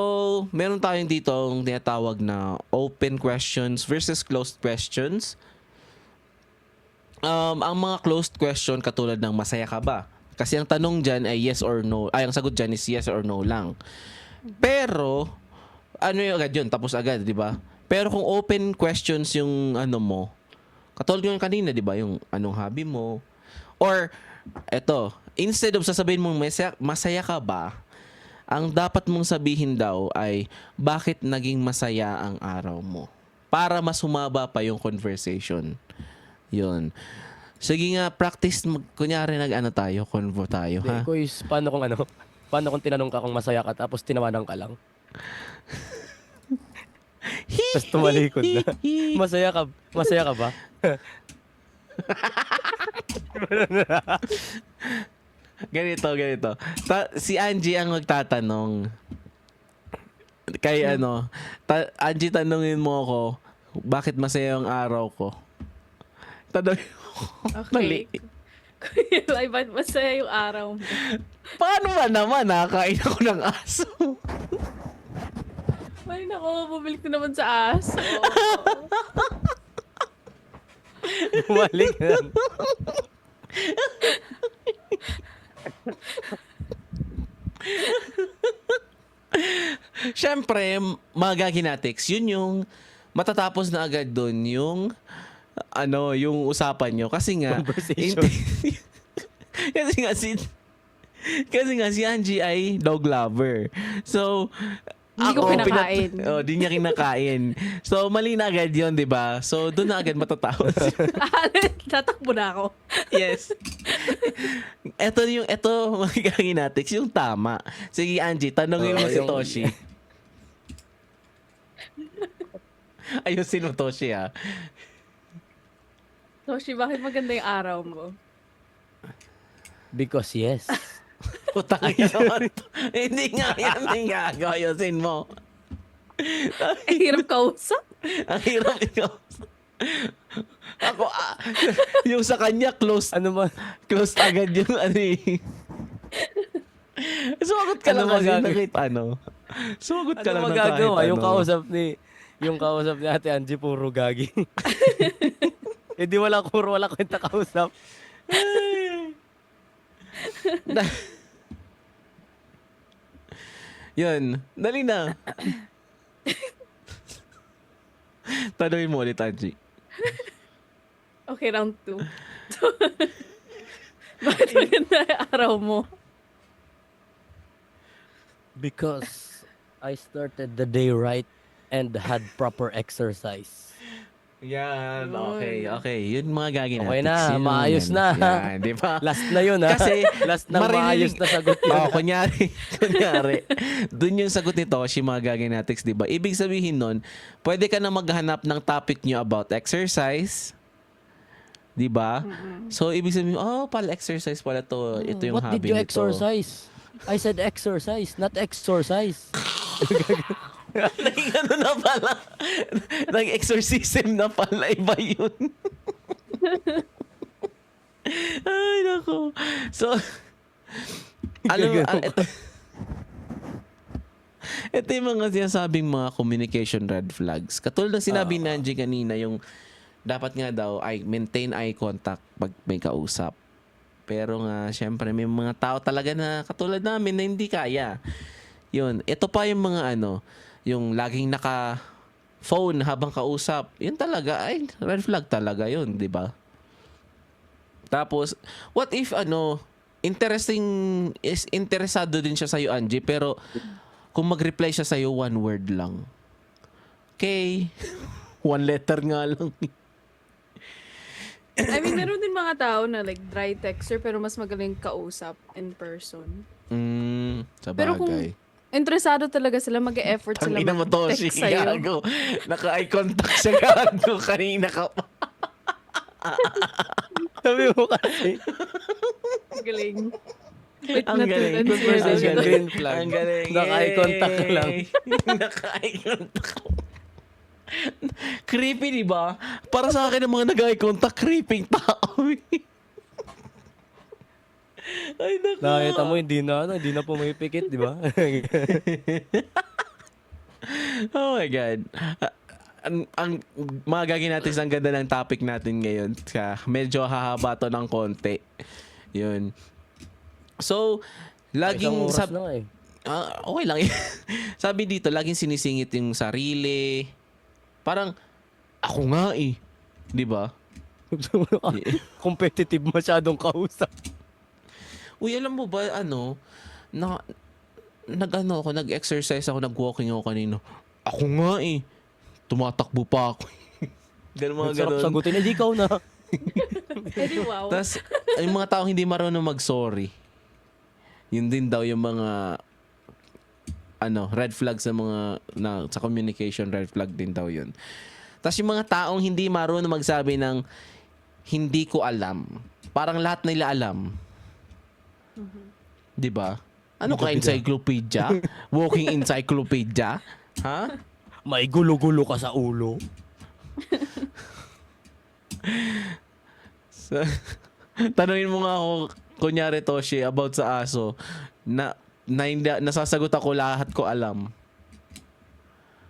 meron tayong dito ang tinatawag na open questions versus closed questions. Ang mga closed question katulad ng masaya ka ba? Kasi ang tanong dyan ay yes or no. Ay, ang sagot dyan is yes or no lang. Pero, yung agad yun? Tapos agad, di ba? Pero kung open questions yung mo, katulad yung kanina, di ba? Yung anong hobby mo. Or, eto, instead of sasabihin mong masaya ka ba, ang dapat mong sabihin daw ay bakit naging masaya ang araw mo. Para mas humaba pa yung conversation. Yun. Sige nga, practice, kunyari tayo, convo tayo, ha? Kuys, paano kung tinanong ka kung masaya ka tapos tinawanan ka lang? Tapos tumalikod na. Masaya ka ba? Ganito. Si Angie ang magtatanong. Kay Angie, tanungin mo ako, bakit masaya yung araw ko? Tanungin mo. Mali. Okay. Kuya Eli, ba't masaya yung araw mo? Paano ba naman? Nakakain ako ng aso. Ay, nako, bumalik ko naman sa aso. Bumalik na. Siyempre, mga gaginatics, yun yung matatapos na agad dun yung yung usapan nyo. Kasi nga, Conversation. kasi nga si Angie ay dog lover. So, Hindi ko kinakain. di niya kinakain. So, mali na agad yun, di ba? So, doon na agad matatapos. Tatakbo na ako. Yes. Ito, mga gaginatics, yung tama. Sige, Angie, tanongin mo si yung- Toshi. Ayusin mo, Toshi, ah. Toshi, bakit maganda yung araw mo? Because yes. Putang ina. Hindi nga yan yung gagawin mo. Ang hirap kausap. Ang hirap ikaw. Ako, yung sa kanya, close agad yung Sumagot ka Ano lang kasi magagawa? nakita, Sumagot ka lang Ano ng magagawa? kahit Yung kausap ni Ate Angie, puro gagi. Eh di wala kwenta kausap. Yun, dali na. Tanungin mo ulit, Angie. Okay, round 2. Bakit maganda yung araw mo? Because I started the day right and had proper exercise. Yan, okay. Yun mga gagawin Okay natin. na, Yun, maayos yan. na. Yan, di ba? Last na yun, ha? Kasi, last na maayos na sagot yun. kunyari. Dun yung sagot ni Toshi, mga gaginatics, di ba? Ibig sabihin nun, pwede ka na maghanap ng topic nyo about exercise. Di ba? So, ibig sabihin, pala exercise pala to. Ito yung What hobby did you nito. exercise? I said exercise, not exercise. Naging ano na pala. Nag-exorcism na pala. Iba yun. Ay, nako. So, ito yung mga sinasabing mga communication red flags. Katulad ng sinabi ni Angie kanina, yung dapat nga daw ay maintain eye contact pag may kausap. Pero nga, syempre, may mga tao talaga na katulad namin na hindi kaya. Yun. Ito pa yung mga yung laging naka-phone habang kausap. Yun talaga, ay, red flag talaga yun, di ba? Tapos, what if, interesado din siya sa'yo, Angie, pero kung mag-reply siya sa'yo, one word lang. Okay. One letter nga lang. I mean, meron din mga tao na like dry texter pero mas magaling kausap in person. Sa Pero kung bagay. interesado talaga sila, mag-e-effort sila Tangina mo, Toshi. mag-text sa'yo. Gago. Naka-eye contact siya, gago. Kanina ka pa. Sabi mo kasi, Galing. Wait, Ang galing. natulan siya. Conversation green flag. Ang galing. Naka-eye contact ka lang. Naka-eye contact. Creepy, di ba? Para sa akin, ang mga nag-eye contact, creeping tao. Ay, naku. nakita mo, hindi na pumipikit, di ba? Oh my God. Ang mga gagawin natin ang ganda ng topic natin ngayon. Medyo hahaba to ng konti. Yun. So, laging Isang oras na nga eh. okay lang. Sabi dito, laging sinisingit yung sarili. Parang, ako nga eh. Di ba? Competitive masyadong kausap. Uy, alam mo ba, nag-exercise ako, nag-walking ako kanino. Ako nga eh. Tumatakbo pa ako. Ganun mga Sarap ganun. sagutin, di ikaw na. Edi wow. Tapos, yung mga taong hindi marunong mag-sorry. Yun din daw yung mga red flag sa sa communication, red flag din daw yun. Tapos yung mga taong hindi marunong magsabi ng hindi ko alam. Parang lahat nila alam. 'Di ba? Ano ka, encyclopedia? Walking encyclopedia? Ha? May gulo-gulo ka sa ulo. Tanungin mo nga ako, kunyari Toshi, about sa aso, nasasagot ako lahat ko alam.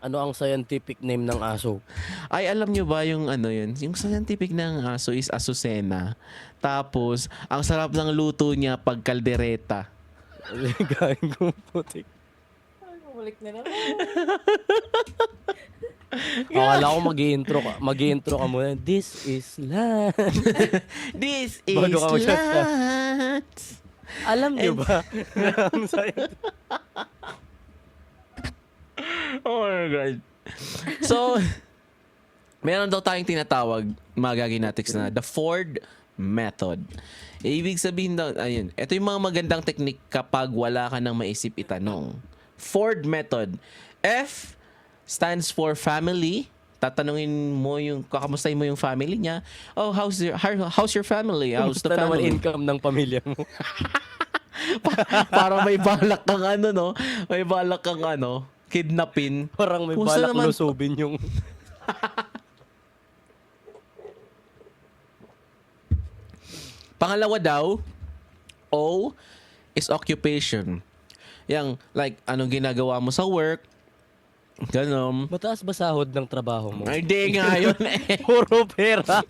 Ano ang scientific name ng aso? Ay, alam nyo ba yung ano yun? Yung scientific ng aso is Azucena. Tapos, ang sarap ng luto niya pag kaldereta. Gagong putik. Balik na lang. Akala ko mag-i-intro ka muna. This is land. This is Bago ka mag-shot ka. land. Alam niyo ba? Ang scientific. Oh my God. So, meron daw tayong tinatawag, mga gaginatics, na the Ford method. Ibig sabihin daw, ayun, ito yung mga magandang technique kapag wala ka nang maisip itanong. Ford method. F stands for family. Tatanungin mo kakamustahin mo yung family niya. Oh, how's your family? How's the Basta naman family? income ng pamilya mo. Para may balak kang ano, no? May balak kang ano, kidnapin. Parang may Kumusta balak naman? lusubin yung... Pangalawa daw, O is occupation. Yang, like, anong ginagawa mo sa work, ganon. Mataas ba sahod ng trabaho mo? Ay, di nga yun eh. Puro pera.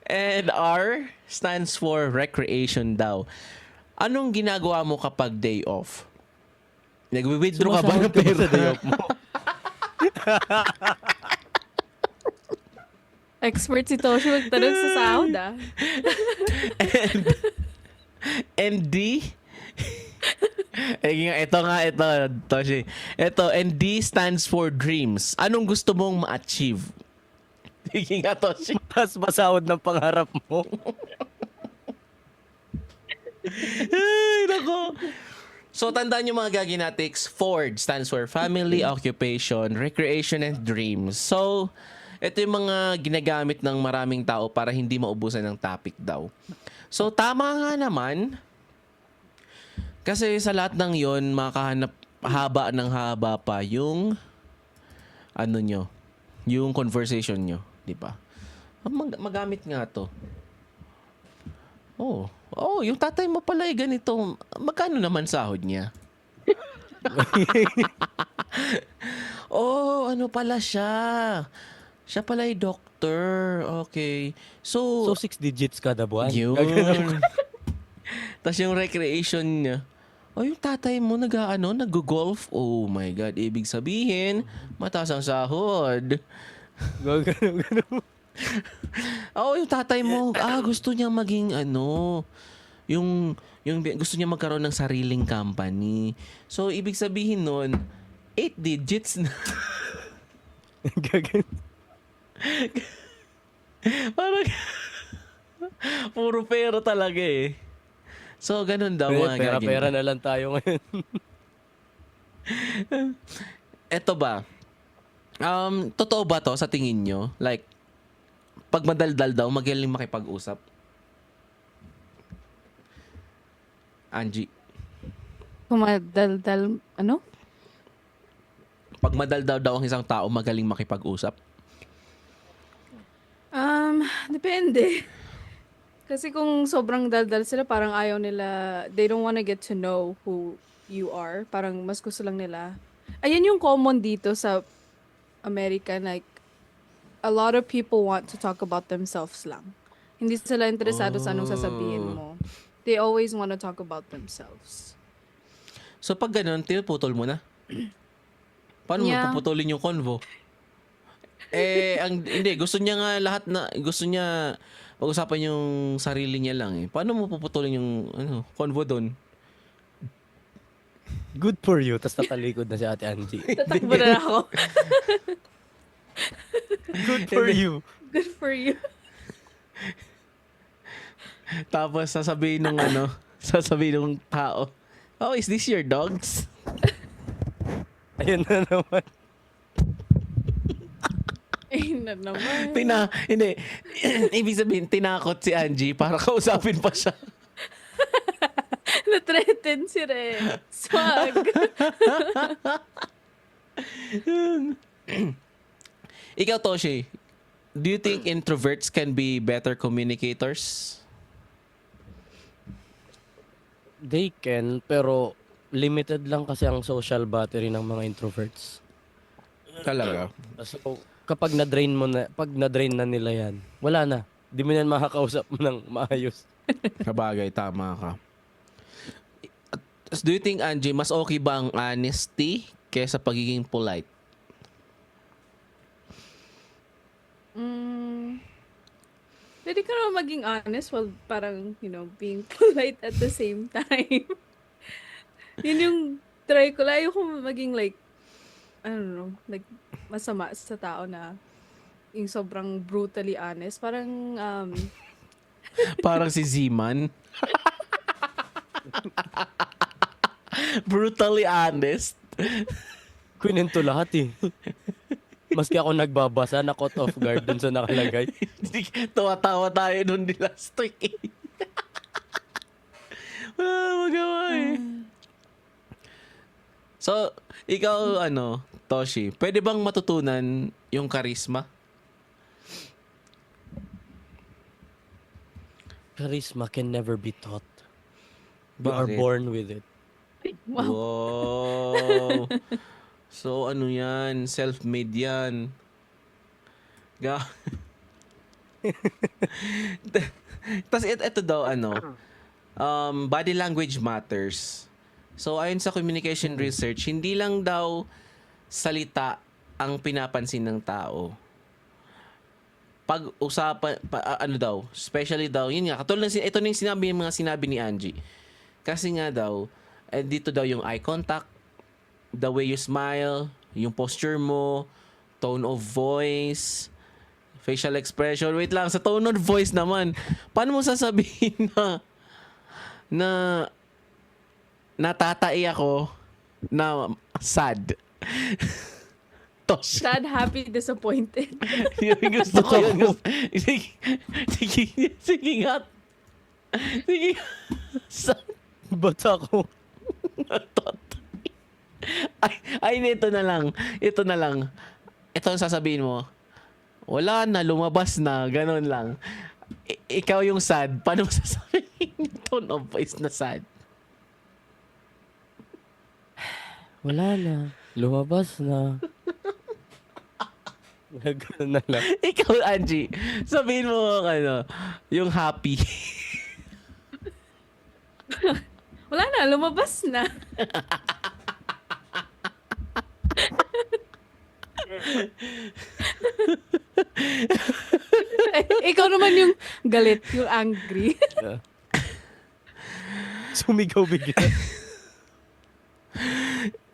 And R stands for recreation daw. Anong ginagawa mo kapag day off? Nagwi-withdraw ka ba ng Sumasahod ka ba pera? sa day off mo? Expert si Toshi magtanong sa sahod ah. And D, ito, Toshi. Ito, and D stands for dreams. Anong gusto mong ma-achieve? Sige nga, Toshi. Mataas ba sahod ng pangarap mo? Ay, nako. So, tandaan nyo mga gaginatics, Ford stands for family, occupation, recreation, and dreams. So, ito yung mga ginagamit ng maraming tao para hindi maubusan ng topic daw. So, tama nga naman. Kasi sa lahat ng yon, makahanap haba ng haba pa yung ano nyo, yung conversation nyo, di ba? Magamit nga to. Oh, yung tatay mo pala ay ganito. Magkano naman sahod niya? Oh, ano pala siya? Siya pala ay doctor. Okay. So, 6 digits kada buwan. Yun. Tapos yung recreation niya. Oh, yung tatay mo nag-golf. Oh my God. Ibig sabihin, mataas ang sahod. Gagano. Oh, yung tatay mo, gusto niya maging yung gusto niya magkaroon ng sariling company. So, ibig sabihin nun, 8 digits na. Gagano. Parang, puro pera talaga eh. So, ganun daw mga gagawin. Pera na lang tayo ngayon. Eto ba? Totoo ba to sa tingin nyo? Like, pag madaldal daw, magaling makipag-usap? Angie? Kumadaldal, ano? Pag madaldal daw ang isang tao, magaling makipag-usap? Depende. Kasi kung sobrang daldal sila, parang ayaw nila, they don't wanna get to know who you are. Parang mas gusto lang nila. Ayan yung common dito sa America, like, a lot of people want to talk about themselves lang. Hindi sila interesado sa anong sasabihin mo. They always want to talk about themselves. So, pag ganun, tinuputol mo na? Paano mo Yeah. puputulin yung convo? Hindi, gusto niya nga gusto niya pag-usapan yung sarili niya lang eh. Paano mo puputulin yung convo doon? Good for you. Tapos tatalikod na si Ate Angie. Tatakbo na ako. Good for you. Good for you. Tapos sasabihin ng tao, oh, is this your dogs? Ayun na naman. Ay, na naman. Hindi. Ibig sabihin, tinakot si Angie para kausapin pa siya. Na-threaten si Rex. Swag. Ikaw, Toshi, do you think introverts can be better communicators? They can, pero limited lang kasi ang social battery ng mga introverts. Talaga? So, kapag pag na-drain na nila yan, wala na. Di mo yan makakausap ng maayos. Kabagay, tama ka. Do you think, Angie, mas okay ba ang honesty kaysa pagiging polite? Pwede ka naman maging honest while parang, being polite at the same time. Yun yung try ko. Layo ko maging like, I don't know, like masama sa tao na yung sobrang brutally honest. Parang, Parang si Z-Man. Brutally honest. Kwento lahat eh. Maski ako nagbabasa, na caught off guard dun sa nakalagay. Tawa-tawa tayo nun di last week eh. Wala magawa eh. So, ikaw, Toshi, pwede bang matutunan yung charisma? Charisma can never be taught. You are Bakit? born with it. wow. Wow. So, yan? Self-made yan. Tapos, ito daw, body language matters. So, ayon sa communication research, hindi lang daw salita ang pinapansin ng tao. Pag-usapan, especially daw, yun nga, katulad ito na yung mga sinabi ni Angie. Kasi nga daw, dito daw yung eye contact, the way you smile, yung posture mo, tone of voice, facial expression. Wait lang, sa tone of voice naman, paano mo sasabihin na natatai ako na sad? Tosh. Sad, happy, disappointed. Yung gusto ko yun. Sige nga. Sige. Sad. Ba't ako? Ay, ito na lang. Ito na lang. Ito ang sasabihin mo. Wala na, lumabas na. Ganon lang. Ikaw yung sad. Paano mo sasabihin yung tone of voice na sad? Wala na. Lumabas na. Ganun na lang. Ikaw, Angie. Sabihin mo, yung happy. Wala na, lumabas na. Ikaw naman yung galit, yung angry. Sumigaw bigla.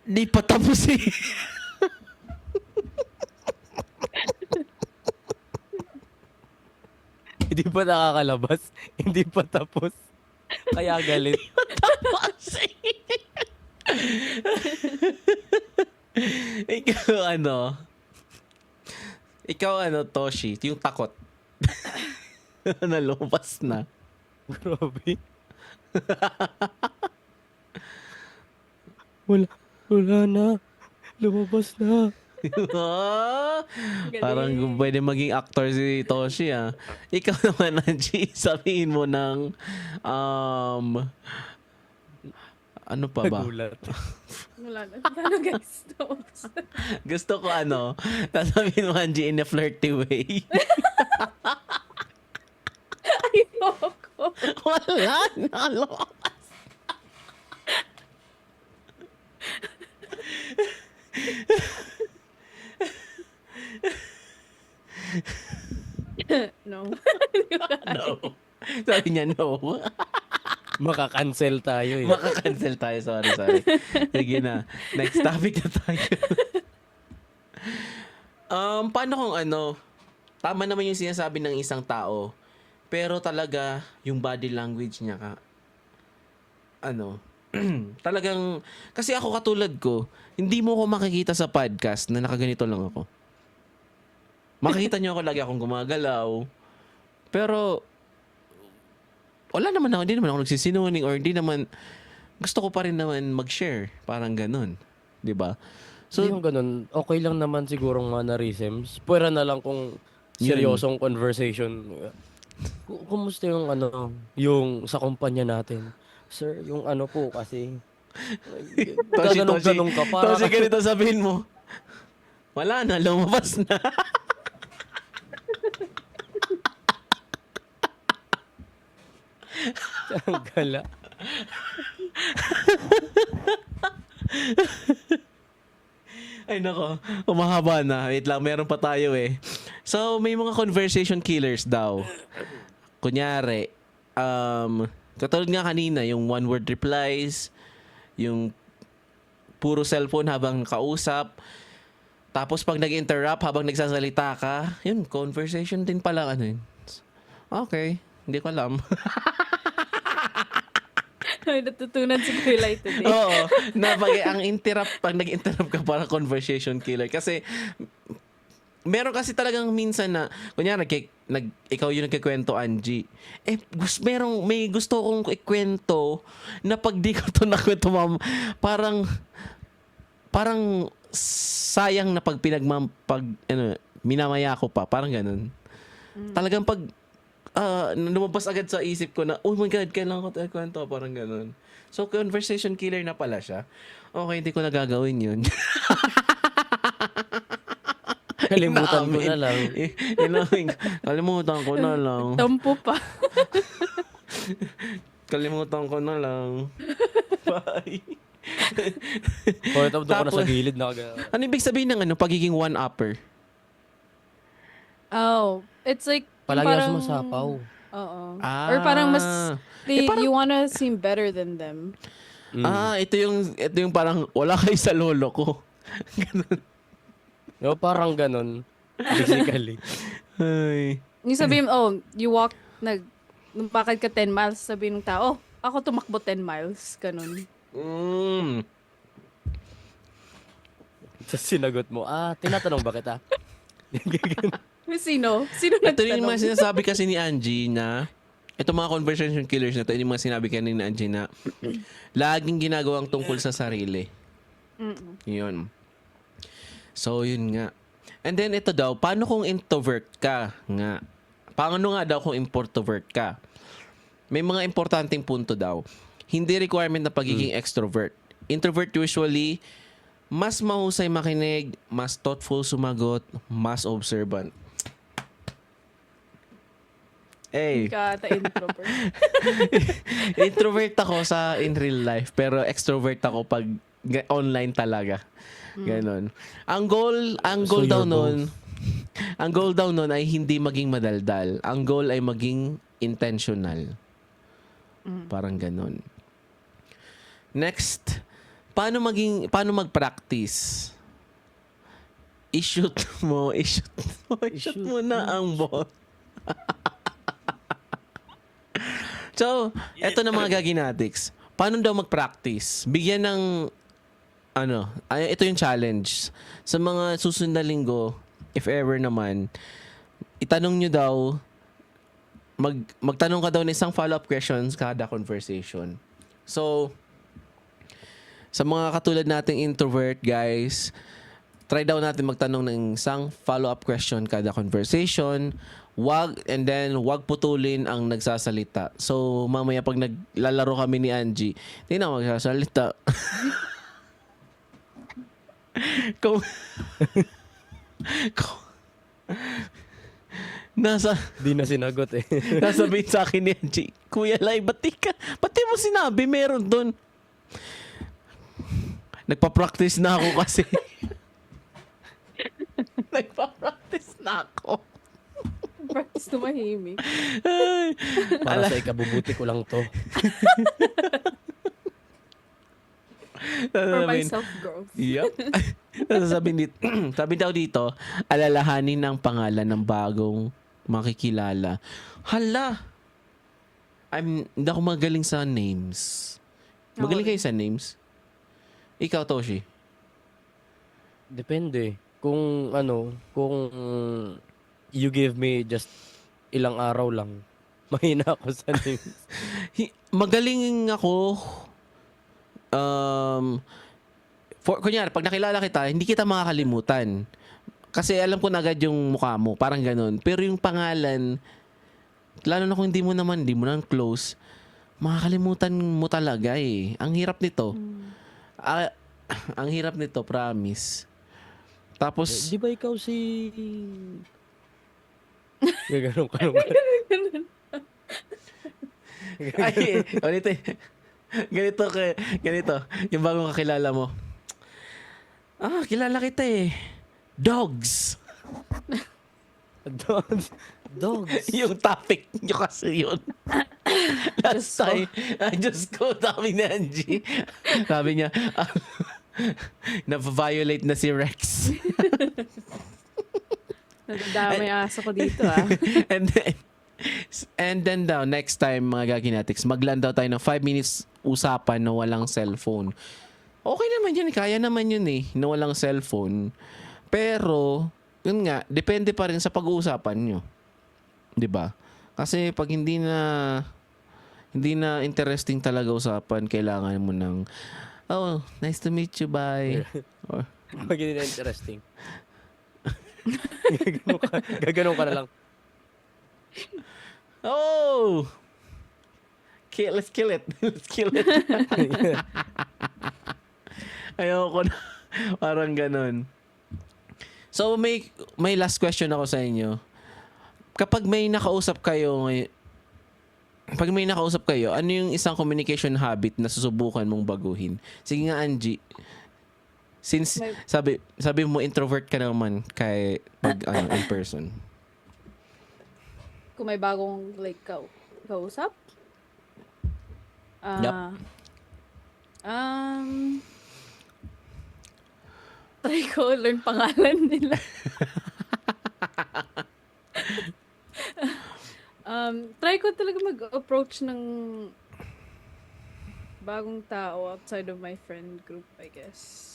Di pa tapos eh. Hindi pa nakakalabas. Hindi pa tapos. Kaya galit. Tapos eh. Ikaw, Toshi, yung takot. Nalumpas na. Grabe. Wala na. Lumabas na. Parang pwede maging actor si Toshi ah. Ikaw naman, Angie, sabihin mo ng ano pa ba? Nagulat. Wala na. Paano guys? Gusto ko sasabihin mo, Angie, in a flirty way. Ayoko. Wala na, lumabas. No. No. Sabi niya, no. Makakancel tayo eh. Makakancel tayo. Sorry. Sige na. Next topic na tayo. Paano kung tama naman yung sinasabi ng isang tao, pero talaga yung body language niya talagang, kasi ako katulad ko, hindi mo ko makikita sa podcast na nakaganito lang ako. Makikita nyo ako lagi akong gumagalaw. Pero, wala naman ako, hindi naman ako nagsisinungaling or hindi naman, gusto ko pa rin naman mag-share. Parang ganun. 'Di ba? So, So, yung ganun, okay lang naman sigurong mannerisms. Pwera na lang kung seryosong conversation. Kumusta yung yung sa kumpanya natin? Sir, yung po kasi, gaganong-ganong ka. Para Toshi, ganito sabihin mo. Wala na, lumabas na. ang gala. Ay nako, umahaba na. Wait lang, meron pa tayo eh. So, may mga conversation killers daw. Kunyari, katulad nga kanina, yung one-word replies, yung puro cellphone habang kausap, tapos pag nag-interrupt habang nagsasalita ka, yun, conversation din pala ano yun. Okay, hindi ko alam. Ay, natutunan si Kuya Lai today. Oo, na pag nag-interrupt ka para conversation killer. Kasi, meron kasi talagang minsan na, kunyari, ikaw yung nagkikwento, Angie. May gusto kong ikwento na pag di ko to nakwento, ma'am, parang sayang na pag minamaya ko pa. Parang ganun. Talagang pag, lumabas agad sa isip ko na, oh my God, kailangan ko tayo kwento. Parang ganun. So, conversation killer na pala siya. Okay, hindi ko na gagawin yun. Kalimutan ko na lang. Kalimutan ko na lang. Tampo pa. Kalimutan ko na lang. Bye. Point of doon ko na sa Tapos- gilid na Ano ibig sabihin ng pagiging one-upper? Oh, it's like, yung palagi parang, na sumasapaw. Oo. Or parang mas, you wanna seem better than them. Ito yung parang wala kayo sa lolo ko. No, parang ganun. Basically. Ay. Yung sabihin, lumakad ka 10 miles, sabihin ng tao, ako tumakbo 10 miles. Ganun. Sa sinagot mo, tinatanong ba kita? Sino? Sino Ito yung nagtanong? mga sinasabi kasi ni Angie na ito mga conversation killers na ito yung mga sinabi kanina ni Angie na laging ginagawang tungkol sa sarili. Yun. So, yun nga. And then, ito daw, paano kung introvert ka nga? Paano nga daw kung introvert ka? May mga importanteng punto daw. Hindi requirement na pagiging extrovert. Introvert usually, mas mahusay makinig, mas thoughtful sumagot, mas observant. Hey, Introvert. introvert ako in real life, pero extrovert ako pag online talaga. Ganon. Ang goal So daw you're nun, ang goal daw nun ay hindi maging madaldal. Ang goal ay maging intentional. Parang ganon. Next, paano mag-practice? I-shoot mo na ang ball. So, eto na mga gaginatics. Paano daw mag-practice? Bigyan ng ito yung challenge. Sa mga susunod na linggo, if ever naman, itanong nyo daw, magtanong ka daw ng isang follow-up questions kada conversation. So, sa mga katulad nating introvert, guys, try daw natin magtanong ng isang follow-up question kada conversation. Wag putulin ang nagsasalita. So, mamaya pag naglalaro kami ni Angie, hindi na magsasalita. kung Di na sinagot eh. nasabihin sa akin ni Angie, Kuya Lai, ba't di mo sinabi meron doon? Nagpa-practice na ako kasi. Nagpa-practice na ako. Practice tumahimik. Para sa ikabubuti ko lang to. For my self-growth. Yep. Sabi daw dito, alalahanin ang pangalan ng bagong makikilala. Hala! Hindi ako magaling sa names. Magaling kayo sa names? Ikaw, Toshi? Depende. Kung you give me just ilang araw lang, mahina ako sa names. Magaling ako. Kunyari, pag nakilala kita, hindi kita makakalimutan. Kasi alam ko na agad yung mukha mo. Parang ganun. Pero yung pangalan, lalo na kung hindi mo naman close, makakalimutan mo talaga eh. Ang hirap nito. Ang hirap nito, promise. Tapos, Di ba ikaw si... Gaganon ka naman. ay, ganito eh. Ganito. Yung bagong kakilala mo. Kilala kita eh. Dogs. Dogs. Yung topic nyo kasi yun. Last time, Diyos ko, sabi ni Angie. Sabi niya, na-violate na si Rex. Nadadamay aso ko dito and then daw, next time mga gaginatics, maglan daw tayo ng 5 minutes usapan na walang cellphone. Okay naman yun, kaya naman yun eh, na walang cellphone. Pero, yun nga, depende pa rin sa pag-uusapan nyo. 'Di ba? Kasi pag hindi na interesting talaga usapan, kailangan mo ng nice to meet you, bye. Or, Pag hindi na interesting. Gaganon ka na lang. let's kill it. Let's kill it. Ayoko na. Parang ganun. So, may last question ako sa inyo. Kapag may nakausap kayo, ano yung isang communication habit na susubukan mong baguhin? Sige nga, Angie. Since sabi mo introvert ka naman pag in person. Kung may bagong kausap? Yup. Try ko learn pangalan nila. Try ko talaga mag-approach ng bagong tao outside of my friend group, I guess.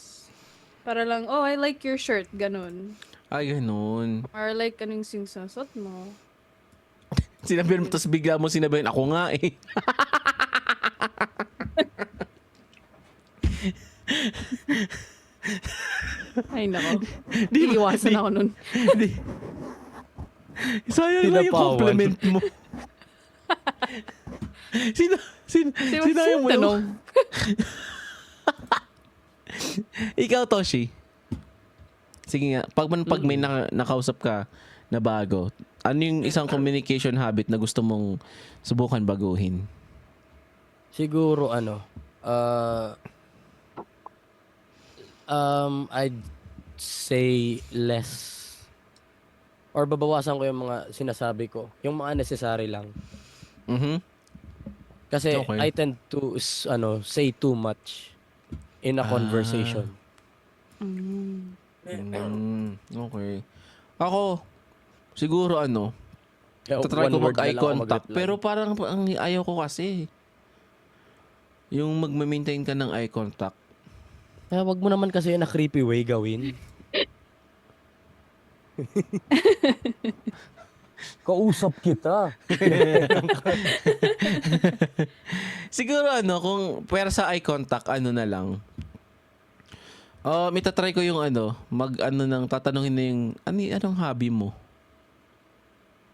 Para lang, I like your shirt, ganun. Ay, ganun. Or like, anong sinusuot mo. Sinabihan mo, tapos bigla mo sinabihan, ako nga eh. Ay, nako. Iiwasan ako nun. Sayang na yung Pinapawan. compliment mo. Sinayang mo tanong. yung... Ikaw, Toshi. Sige nga, pag may nakausap ka na bago, ano yung isang communication habit na gusto mong subukan baguhin? Siguro I'd say less. Or babawasan ko yung mga sinasabi ko. Yung mga necessary lang. Mhm. Kasi Okay. I tend to say too much in a conversation. Okay. Ako, siguro Kaya tatry one ko word na mag-eye lang ako contact. mag-reply. Pero parang ang ayaw ko kasi. Yung mag-maintain ka ng eye contact. Kaya wag mo naman kasi na creepy way gawin. Kausap kita. Siguro kung pera sa eye contact, na lang. Itatry ko yung tatanungin na yung, anong hobby mo?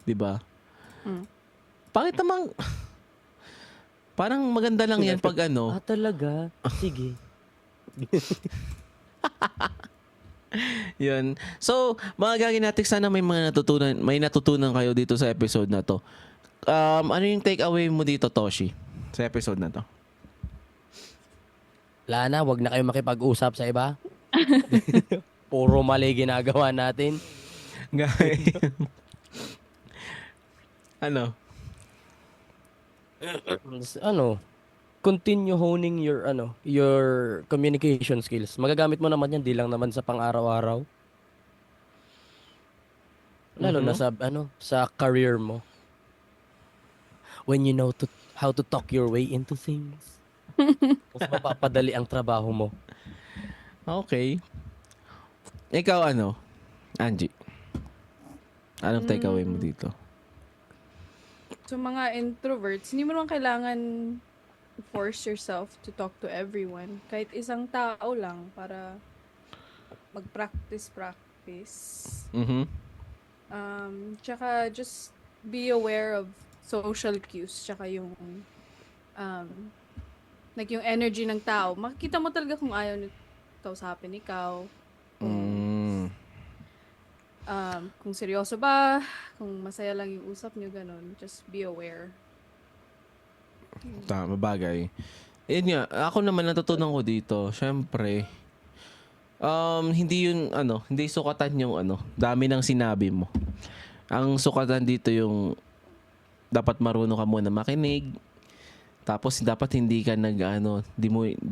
Diba? Bakit namang, parang maganda lang yan pag Talaga? Sige. yun. So, mga gaginatics, sana may natutunan kayo dito sa episode na to. Ano yung take away mo dito, Toshi? Sa episode na to? Lana, wag na kayo makipag-usap sa iba. Puro mali ginagawa natin. Guys. Continue honing your communication skills. Magagamit mo naman yan, di lang naman sa pang-araw-araw. Lalo na sa career mo. When you know how to talk your way into things. Mas mapapadali ang trabaho mo. Okay. Ikaw Angie? Anong takeaway mo dito? So mga introverts, hindi mo naman kailangan force yourself to talk to everyone. Kahit isang tao lang para mag-practice. Mhm. Tsaka just be aware of social cues. Tsaka yung like yung energy ng tao. Makikita mo talaga kung ayaw ni kausapin ikaw. Kung seryoso ba, kung masaya lang yung usap nyo, ganun. Just be aware. Tama, bagay. Yun nga, ako naman natutunan ko dito, syempre, hindi yun, hindi sukatan yung dami ng sinabi mo. Ang sukatan dito yung dapat marunong ka muna makinig, tapos dapat hindi ka di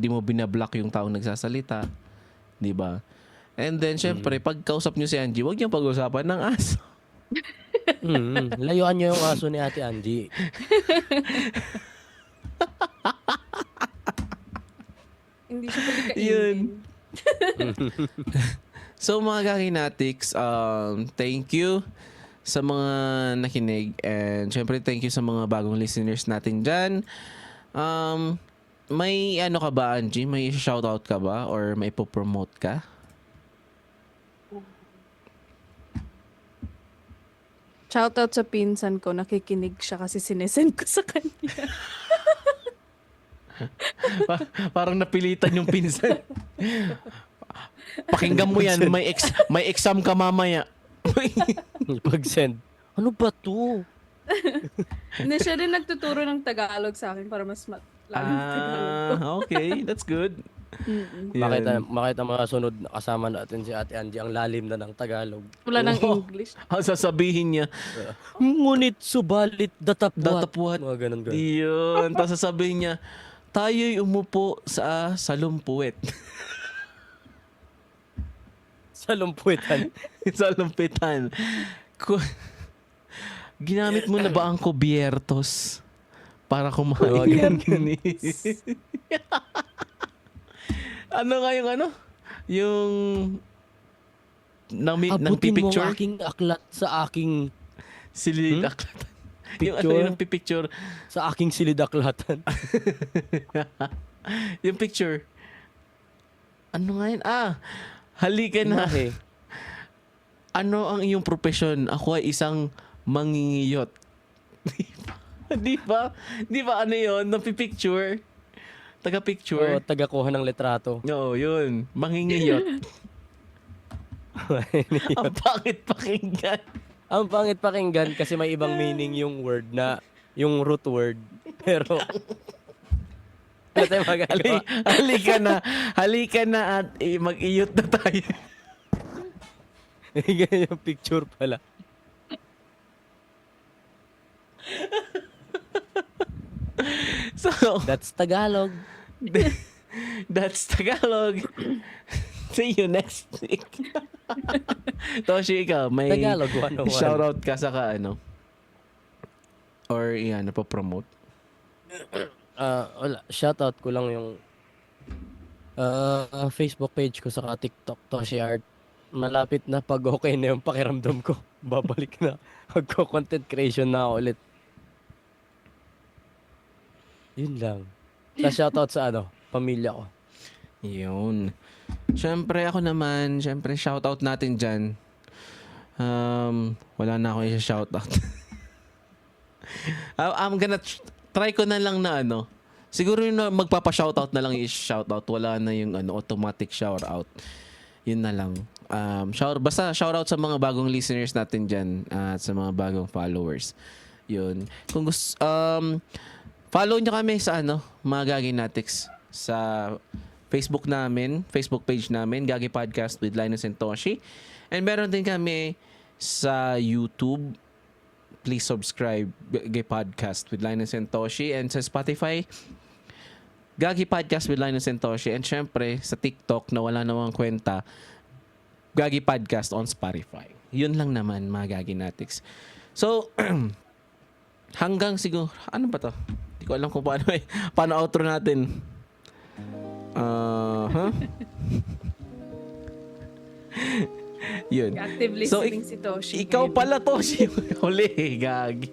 mo binablock yung taong nagsasalita, di ba? And then, syempre, pag kausap nyo si Angie, huwag niyong pag-usapan ng aso. Layuan nyo yung aso ni Ate Angie. Hindi siya pwede Yun. kainin. So mga Gaginatics, thank you sa mga nakinig, and syempre thank you sa mga bagong listeners natin dyan. May ka ba, Angie? May shoutout ka ba? Or may po-promote ka? Shoutout sa pinsan ko, nakikinig siya kasi sinesend ko sa kanya. Parang napilitan yung pinsan. Pakinggan mo yan, may exam ka mamaya. Pag-send. Ano ba to? Hindi, siya rin nagtuturo ng Tagalog sa akin para mas lalo yung Tagalog ko. Okay, that's good. Makita mga sunod na kasama natin si Ate Angie, ang lalim na ng Tagalog. Wala ng Oo. English. Ang sasabihin niya, Ngunit subalit datapwat. datapwat. Mga ganun. Yun. Tapos sasabihin niya, tayo'y umupo sa salumpuwet. Sa lumpuitan. Sa lumpitan. Ginamit mo na ba ang kubiertos para kumain? Ano nga yung Yung nang Abutin mo pipicture? ang aking aklat sa aking Silid aklatan. Yung Picture? yung pipicture. sa aking silidaklatan. Yung picture. Ano nga yun? Halika na. Eh. Ano ang iyong profesyon? Ako ay isang mangingiyot. Di ba? Di ba ano yun? Napipicture? O Taga-picture? tagakuha ng litrato. Oo, yun. Mangingiyot. Ang pangit pakinggan. Ang pangit pakinggan kasi may ibang meaning yung word na yung root word. Pero wala tayong magagawa. Halika na at mag-iyot na tayo. Ganyan yung picture pala. So, That's Tagalog. that's Tagalog. See you next week. Toshi, ikaw, may Tagalog 101. shoutout ka sa or yan, napopromote? Wala. Shoutout ko lang yung Facebook page ko sa TikTok, Toshi Art. Malapit na pag okay na yung pakiramdam ko. Babalik na. Magko-content creation na ako ulit. Yun lang. Sa shoutout sa pamilya ko. Yun. Siyempre ako naman, shoutout natin dyan. Wala na ako i-shoutout. I'm gonna try ko na lang na siguro yung magpapa-shoutout na lang i-shoutout. Wala na yung automatic shoutout. Yun na lang. Basta shoutout sa mga bagong listeners natin dyan at sa mga bagong followers. Yun. Kung gusto, follow nyo kami sa mga Gaginatics sa Facebook page namin, Gagi Podcast with Linus and Toshi. And meron din kami sa YouTube. Please subscribe, Gagi Podcast with Linus and Toshi. And sa Spotify, Gagi Podcast with Linus and Toshi. And syempre, sa TikTok na wala namang kwenta, Gagi Podcast on Spotify. Yun lang naman, mga Gaginatics. So, hanggang siguro, ano ba to? Hindi ko alam kung paano outro natin. Yun. Active So, listening si Toshi. Ikaw ngayon. pala to si huli, gagi.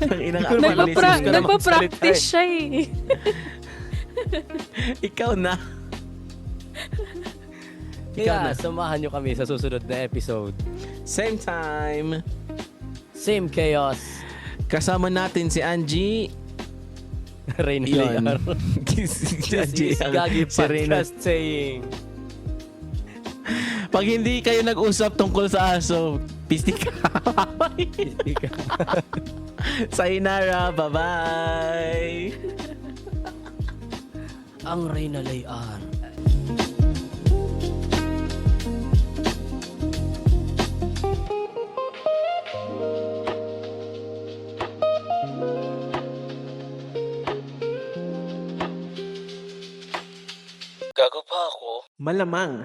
Ang inang Nagpa-pra- ka naman. Nagpa-practice siya eh. Ikaw na. Kaya samahan nyo kami sa susunod na episode. Same time. Same chaos. Kasama natin si Angie. Rain Yun. Layar. Si This Angie is ang- Gagi si Reyna. Podcast saying, Pag hindi kayo nag-usap tungkol sa aso, pistik ka. Sayonara. Bye-bye. ang Reyna Layar. Gago pa ako. Malamang.